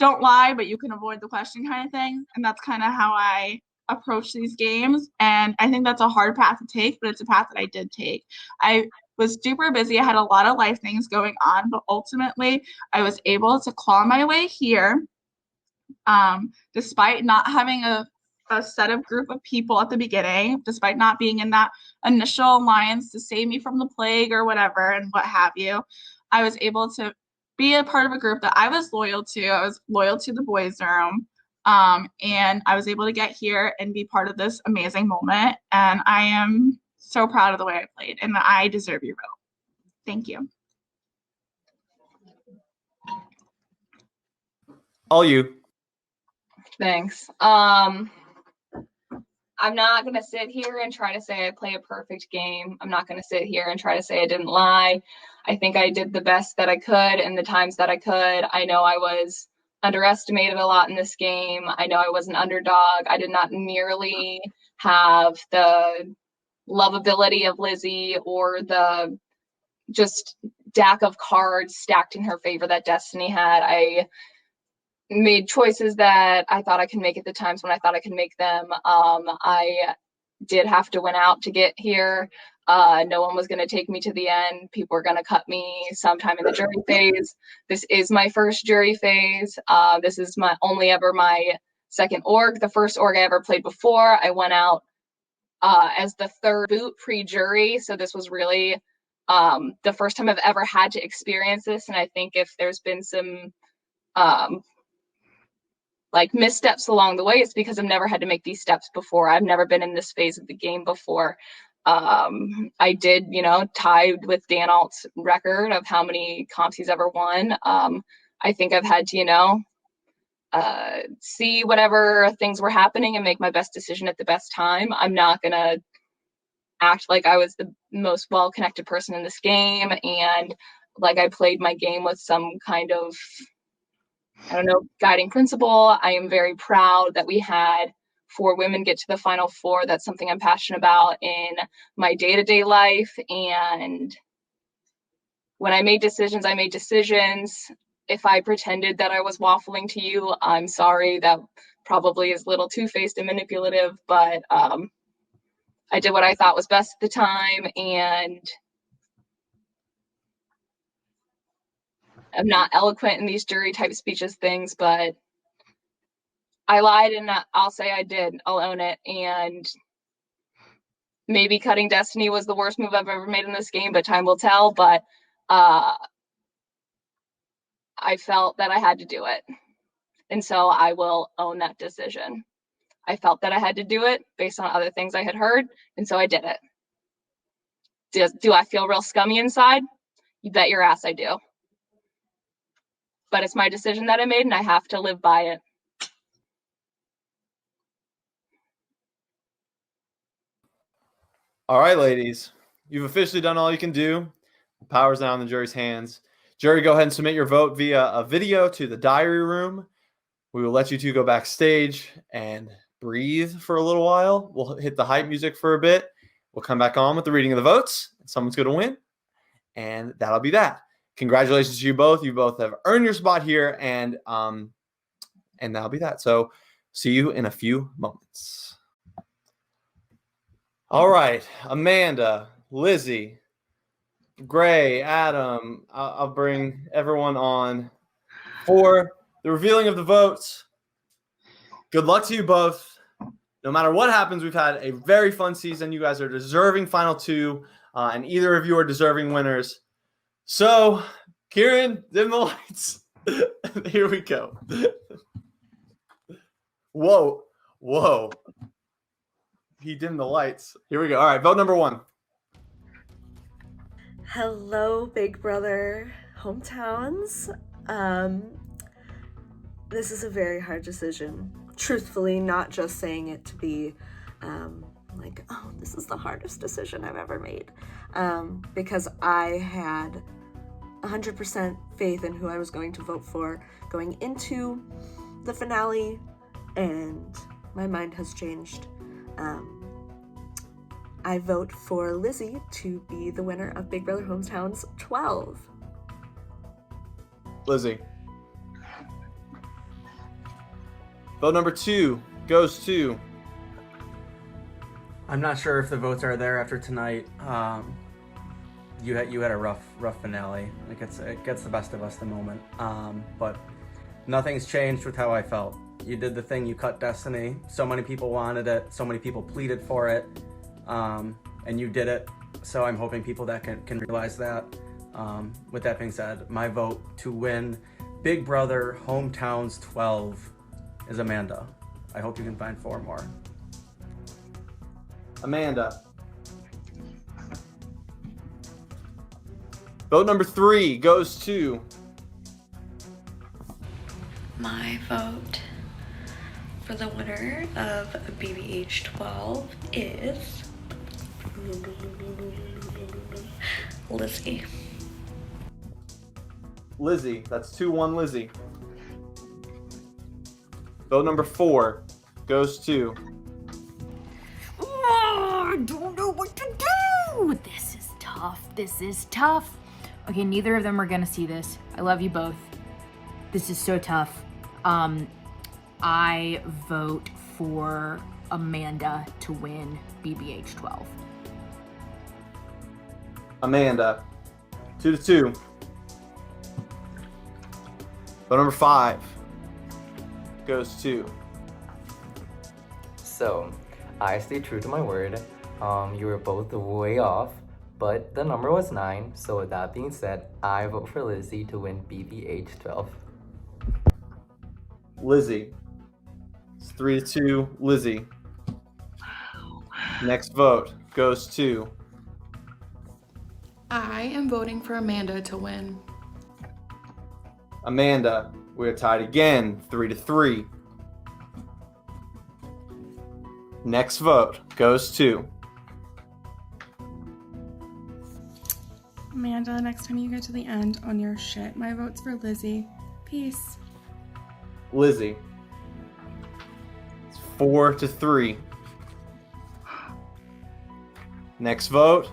don't lie, but you can avoid the question kind of thing. And that's kind of how I approach these games. And I think that's a hard path to take, but it's a path that I did take. I was super busy. I had a lot of life things going on, but ultimately I was able to claw my way here, despite not having a set of group of people at the beginning, despite not being in that initial alliance to save me from the plague or whatever and what have you. I was able to be a part of a group that I was loyal to. I was loyal to the boys' room. And I was able to get here and be part of this amazing moment. And I am so proud of the way I played, and I deserve your vote. Thank you.
All you.
Thanks. I'm not going to sit here and try to say I play a perfect game. I'm not going to sit here and try to say I didn't lie. I think I did the best that I could in the times that I could. I know I was underestimated a lot in this game. I know I was an underdog. I did not nearly have the lovability of Lizzie or the just deck of cards stacked in her favor that Destiny had. I made choices that I thought I could make at the times when I thought I could make them. I did have to win out to get here. No one was going to take me to the end. People were going to cut me sometime in the jury phase. This is my first jury phase. This is my second org. The first org I ever played before, I went out as the third boot pre-jury. So this was really the first time I've ever had to experience this. And I think if there's been some missteps along the way, it's because I've never had to make these steps before. I've never been in this phase of the game before. I did, tied with Dan Alt's record of how many comps he's ever won. I think I've had to, see whatever things were happening and make my best decision at the best time. I'm not going to act like I was the most well-connected person in this game and like I played my game with some kind of, guiding principle. I am very proud that we had 4 women get to the final 4. That's something I'm passionate about in my day-to-day life. And when I made decisions, I made decisions. If I pretended that I was waffling to you, I'm sorry. That probably is a little two-faced and manipulative, but I did what I thought was best at the time. And I'm not eloquent in these jury type speeches things, but I lied and I'll say I did. I'll own it. And maybe cutting Destiny was the worst move I've ever made in this game, but time will tell. But I felt that I had to do it. And so I will own that decision. I felt that I had to do it based on other things I had heard, and so I did it. Do I feel real scummy inside? You bet your ass I do. But it's my decision that I made, and I have to live by it.
All right, ladies. You've officially done all you can do. The power's now in the jury's hands. Jury, go ahead and submit your vote via a video to the diary room. We will let you two go backstage and breathe for a little while. We'll hit the hype music for a bit. We'll come back on with the reading of the votes. Someone's going to win, and that'll be that. Congratulations to you both. You both have earned your spot here, and that'll be that. So see you in a few moments. All right, Amanda, Lizzie, Gray, Adam, I'll bring everyone on for the revealing of the votes. Good luck to you both. No matter what happens, we've had a very fun season. You guys are deserving final two, and either of you are deserving winners. So, Kieran, dim the lights. Here we go. Whoa. He dimmed the lights. Here we go. All right, vote number one.
Hello, Big Brother hometowns. This is a very hard decision. Truthfully, not just saying it to be like, oh, this is the hardest decision I've ever made. Because I had 100% faith in who I was going to vote for going into the finale, and my mind has changed. I vote for Lizzie to be the winner of Big Brother Hometowns 12.
Lizzie. Vote number two goes to...
I'm not sure if the votes are there after tonight. You had a rough finale. It gets the best of us at the moment. But nothing's changed with how I felt. You did the thing. You cut Destiny. So many people wanted it. So many people pleaded for it. And you did it. So I'm hoping people that can realize that. With that being said, my vote to win Big Brother Hometowns 12 is Amanda. I hope you can find 4 more.
Amanda. Vote number 3 goes to...
My vote for the winner of BBH 12 is Lizzie.
Lizzie. That's 2-1 Lizzie. Vote number 4 goes to...
Oh, I don't know what to do. This is tough. Okay, neither of them are gonna see this. I love you both. This is so tough. I vote for Amanda to win BBH 12.
Amanda. 2-2. Vote number 5 goes to...
So, I stayed true to my word. You were both way off, but the number was 9. So with that being said, I vote for Lizzie to win BBH 12.
Lizzie. It's 3-2 Lizzie. Next vote goes to...
I am voting for Amanda to win.
Amanda. We're tied again, 3-3. Next vote goes to...
Amanda, next time you get to the end on your shit, my vote's for Lizzie. Peace.
Lizzie. It's 4-3. Next vote.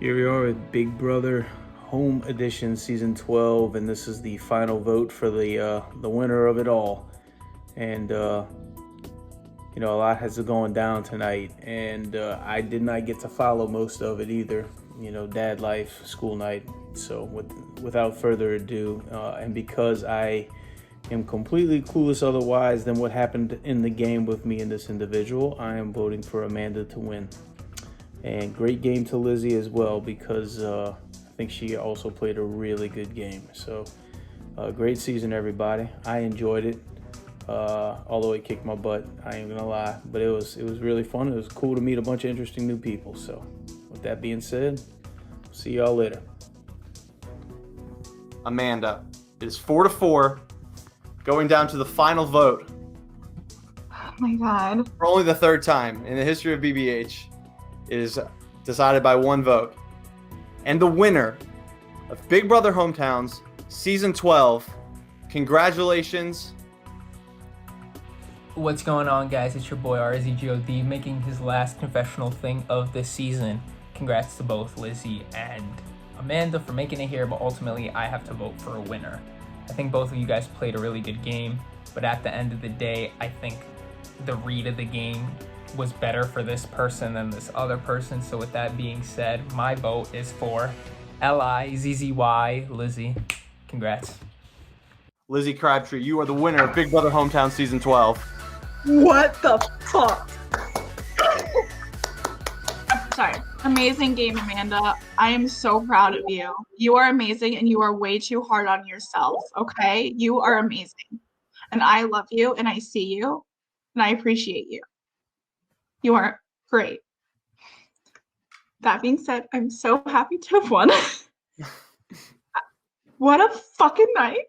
Here we are with Big Brother Home Edition Season 12, and this is the final vote for the winner of it all. And you know, a lot has gone down tonight, and I did not get to follow most of it either. You know, dad life, school night, So without further ado, and because I am completely clueless otherwise than what happened in the game with me and this individual, I am voting for Amanda to win. And great game to Lizzie as well, because I think she also played a really good game. So great season, everybody. I enjoyed it, although it kicked my butt. I ain't gonna lie, but it was really fun. It was cool to meet a bunch of interesting new people. So with that being said, see y'all later.
Amanda, it is 4-4, going down to the final vote.
Oh my God.
For only the third time in the history of BBH, it is decided by one vote. And the winner of Big Brother Hometowns Season 12, congratulations.
What's going on, guys? It's your boy RZGOD making his last confessional thing of this season. Congrats to both Lizzie and Amanda for making it here, but ultimately I have to vote for a winner. I think both of you guys played a really good game, but at the end of the day, I think the read of the game was better for this person than this other person. So with that being said, my vote is for Lizzy, Lizzie. Congrats.
Lizzie Crabtree, you are the winner of Big Brother Hometown Season 12.
What the fuck? Sorry. Amazing game, Amanda. I am so proud of you. You are amazing and you are way too hard on yourself, okay? You are amazing. And I love you and I see you and I appreciate you. You are great. That being said, I'm so happy to have won. What a fucking night.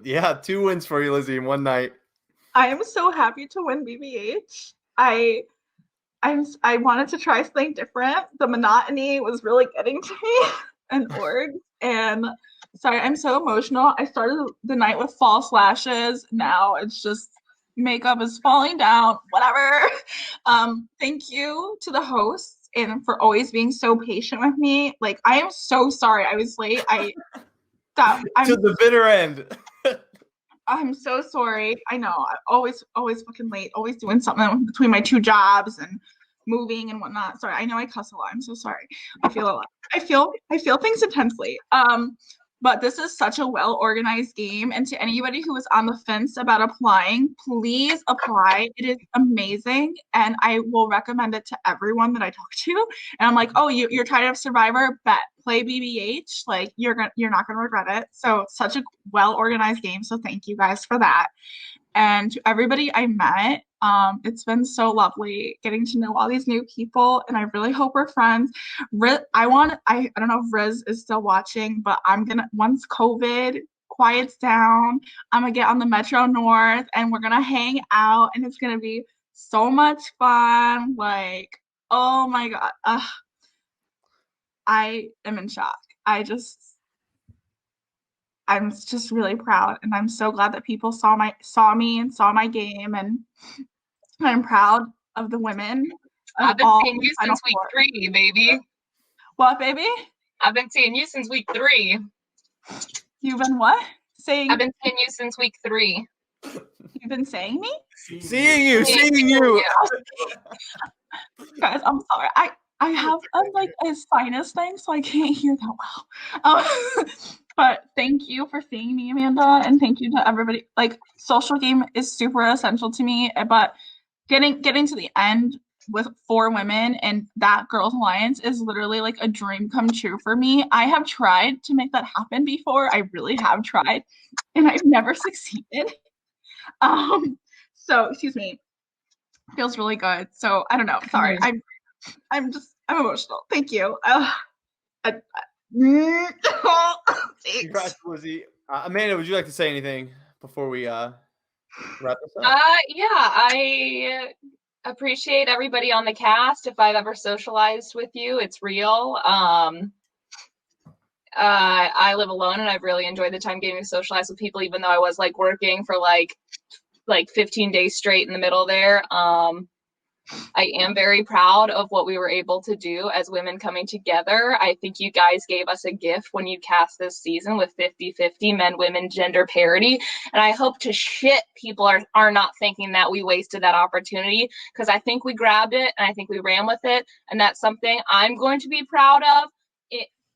Yeah, 2 wins for you, Lizzie, in one night.
I am so happy to win BBH. I wanted to try something different. The monotony was really getting to me and orgs. And sorry, I'm so emotional. I started the night with false lashes. Now it's just makeup is falling down, whatever. Thank you to the hosts and for always being so patient with me. Like, I am so sorry I was late. I'm
to the bitter end.
I'm so sorry. I know. I always fucking late. Always doing something between my 2 jobs and moving and whatnot. Sorry. I know I cuss a lot. I'm so sorry. I feel a lot. I feel things intensely. But this is such a well-organized game. And to anybody who is on the fence about applying, please apply. It is amazing. And I will recommend it to everyone that I talk to. And I'm like, oh, you're tired of Survivor? Bet. Play BBH. Like, you're not gonna regret it. So such a well-organized game. So thank you guys for that. And to everybody I met, it's been so lovely getting to know all these new people, and I really hope we're friends. I don't know if Riz is still watching, but once COVID quiets down, I'm gonna get on the Metro North and we're gonna hang out, and it's gonna be so much fun. Like, oh my God. I am in shock. I'm just really proud, and I'm so glad that people saw me and saw my game, and I'm proud of the women.
I've been seeing you since week 3, baby.
What, baby?
I've been seeing you since week 3.
You've been what?
I've been seeing you since week 3.
You've been saying me?
Seeing you.
Guys, I'm sorry. I have a sinus thing, so I can't hear that well. But thank you for seeing me, Amanda, and thank you to everybody. Like, social game is super essential to me, but getting to the end with 4 women and that girls alliance is literally like a dream come true for me. I have tried to make that happen before. I really have tried, and I've never succeeded. So excuse me. Feels really good. So I don't know. Sorry. I'm emotional. Thank you.
Congrats, Lizzie. Amanda, would you like to say anything before we wrap this up?
Yeah, I appreciate everybody on the cast. If I've ever socialized with you, it's real. I live alone, and I've really enjoyed the time getting to socialize with people, even though I was like working for like 15 days straight in the middle there. I am very proud of what we were able to do as women coming together. I think you guys gave us a gift when you cast this season with 50-50 men, women, gender parity. And I hope to shit people are not thinking that we wasted that opportunity, because I think we grabbed it and I think we ran with it. And that's something I'm going to be proud of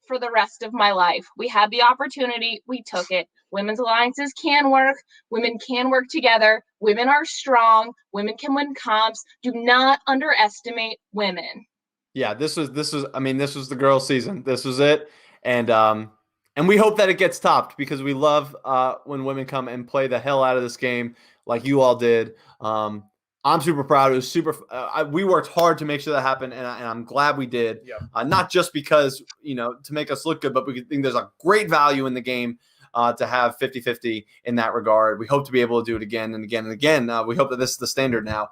for the rest of my life. We had the opportunity, we took it. Women's alliances can work. Women can work together. Women are strong. Women can win comps. Do not underestimate women.
Yeah, this was the girls' season. This was it, and we hope that it gets topped because we love when women come and play the hell out of this game like you all did. I'm super proud. It was super. We worked hard to make sure that happened, and I'm glad we did.
Yeah.
Not just because to make us look good, but we think there's a great value in the game to have 50-50 in that regard. We hope to be able to do it again and again and again. We hope that this is the standard now.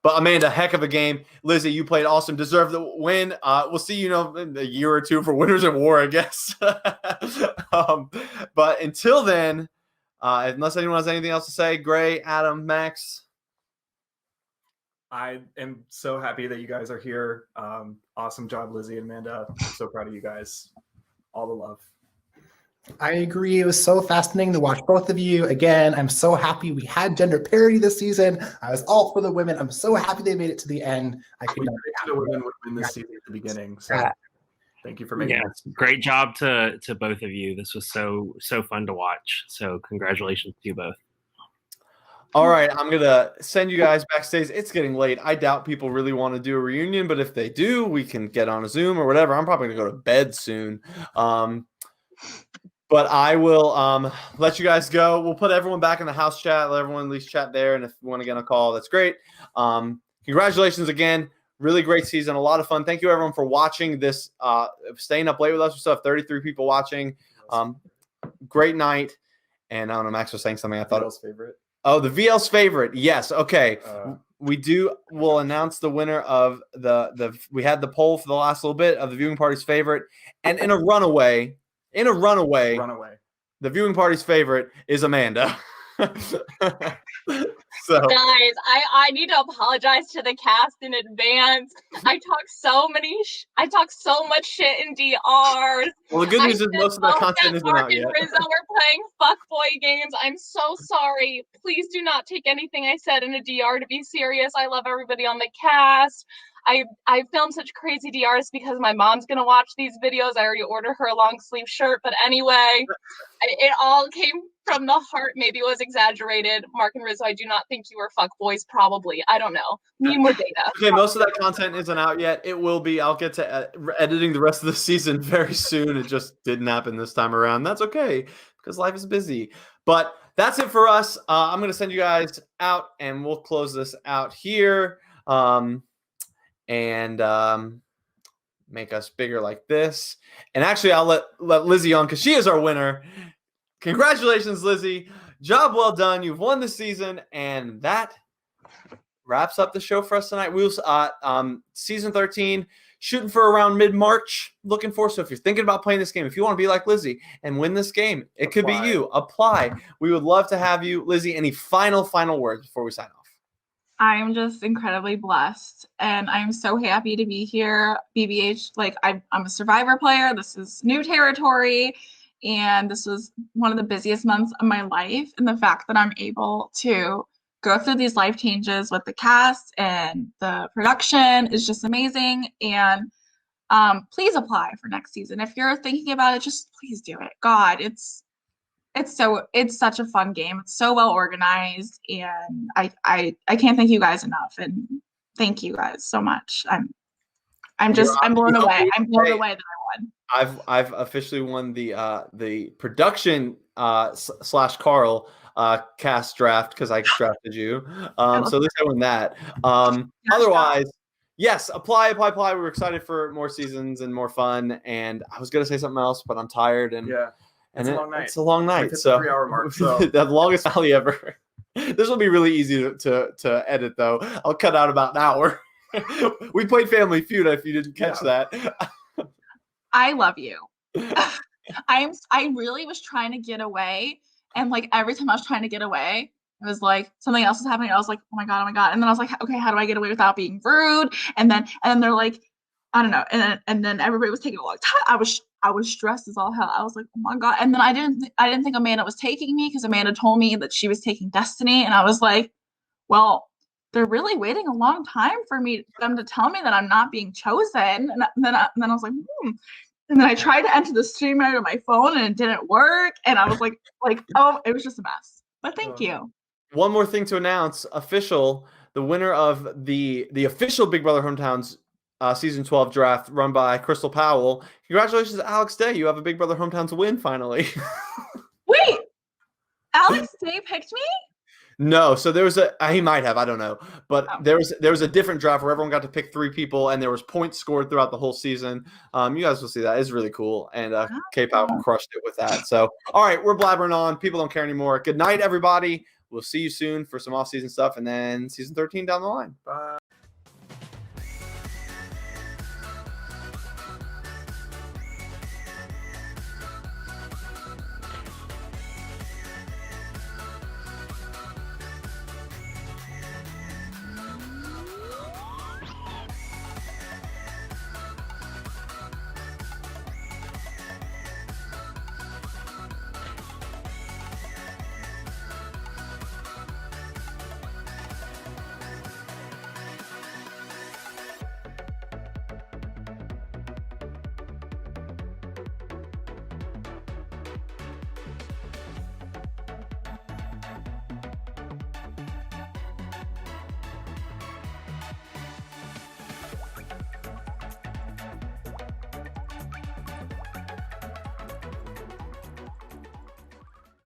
But Amanda, heck of a game. Lizzie, you played awesome. Deserve the win. We'll see in a year or two for Winners at War, I guess. But until then, unless anyone has anything else to say, Gray, Adam, Max.
I am so happy that you guys are here. Awesome job, Lizzie and Amanda. I'm so proud of you guys. All the love.
I agree. It was so fascinating to watch both of you. Again, I'm so happy we had gender parity this season. I was all for the women. I'm so happy they made it to the end. I could not be
The
happier.
women would win this season at the beginning. So thank you for making it.
Great job to both of you. This was so fun to watch. So congratulations to you both.
All right, I'm going to send you guys backstage. It's getting late. I doubt people really want to do a reunion, but if they do, we can get on a Zoom or whatever. I'm probably going to go to bed soon. But I will let you guys go. We'll put everyone back in the house chat. Let everyone at least chat there. And if you want to get on a call, that's great. Congratulations again. Really great season. A lot of fun. Thank you, everyone, for watching this, staying up late with us. We still have 33 people watching. Great night. And I don't know, Max was saying something. I thought
VL's favorite.
Oh, the VL's favorite. Yes. Okay. We'll announce the winner of we had the poll for the last little bit of the viewing party's favorite. And in a runaway, the viewing party's favorite is Amanda. So
Guys, I need to apologize to the cast in advance. I talk so much shit in DRs.
Well, the good news is most of the content isn't out yet.
Mark and Rizzo were playing fuckboy games. I'm so sorry. Please do not take anything I said in a DR to be serious. I love everybody on the cast. I filmed such crazy DRs because my mom's gonna watch these videos. I already ordered her a long sleeve shirt, but anyway, it all came from the heart. Maybe it was exaggerated. Mark and Rizzo, I do not think you were fuckboys. Probably, I don't know. Need more data.
Okay, most of that content isn't out yet. It will be. I'll get to editing the rest of the season very soon. It just didn't happen this time around. That's okay because life is busy. But that's it for us. I'm gonna send you guys out, and we'll close this out here. And make us bigger like this. And actually, I'll let Lizzie on because she is our winner. Congratulations, Lizzie. Job well done. You've won the season, and that wraps up the show for us tonight. We'll season 13, shooting for around mid-March. Looking forward. So if you're thinking about playing this game, if you want to be like Lizzie and win this game, it could be you. Apply. We would love to have you, Lizzie. Any final words before we sign off?
I'm just incredibly blessed, and I'm so happy to be here. BBH, I'm a Survivor player. This is new territory, and this was one of the busiest months of my life. And the fact that I'm able to go through these life changes with the cast and the production is just amazing. And please apply for next season. If you're thinking about it, just please do it. God, it's such a fun game. It's so well organized, and I can't thank you guys enough. And thank you guys so much. I'm blown away. I'm blown away that I won.
I've officially won the production / Carl cast draft because I drafted you. So at least I won that. Otherwise, yes, apply. We're excited for more seasons and more fun. And I was gonna say something else, but I'm tired and
yeah. It's a long night.
It's a long night. So
3-hour mark. So.
The longest finale ever. This will be really easy to edit, though. I'll cut out about an hour. We played Family Feud. If you didn't catch that,
I love you. I really was trying to get away, and every time I was trying to get away, it was like something else was happening. I was like, oh my god, and then I was like, okay, how do I get away without being rude? And then they're like, I don't know, and then everybody was taking a long time. I was stressed as all hell. I was like, oh my god. And then I didn't think Amanda was taking me because Amanda told me that she was taking Destiny, and I was like, well, they're really waiting a long time for them to tell me that I'm not being chosen. And then I was like, And then I tried to enter the stream out of my phone and it didn't work. And I was like, oh, it was just a mess. But thank you.
One more thing to announce: the winner of the official Big Brother Hometowns season 12 draft run by Crystal Powell. Congratulations, Alex Day! You have a Big Brother Hometowns win finally.
Wait, Alex Day picked me?
No, so there was he might have, I don't know, but there was a different draft where everyone got to pick 3 people and there was points scored throughout the whole season. You guys will see that. It's really cool, and K-Pop crushed it with that. So, all right, we're blabbering on. People don't care anymore. Good night, everybody. We'll see you soon for some off-season stuff, and then season 13 down the line. Bye.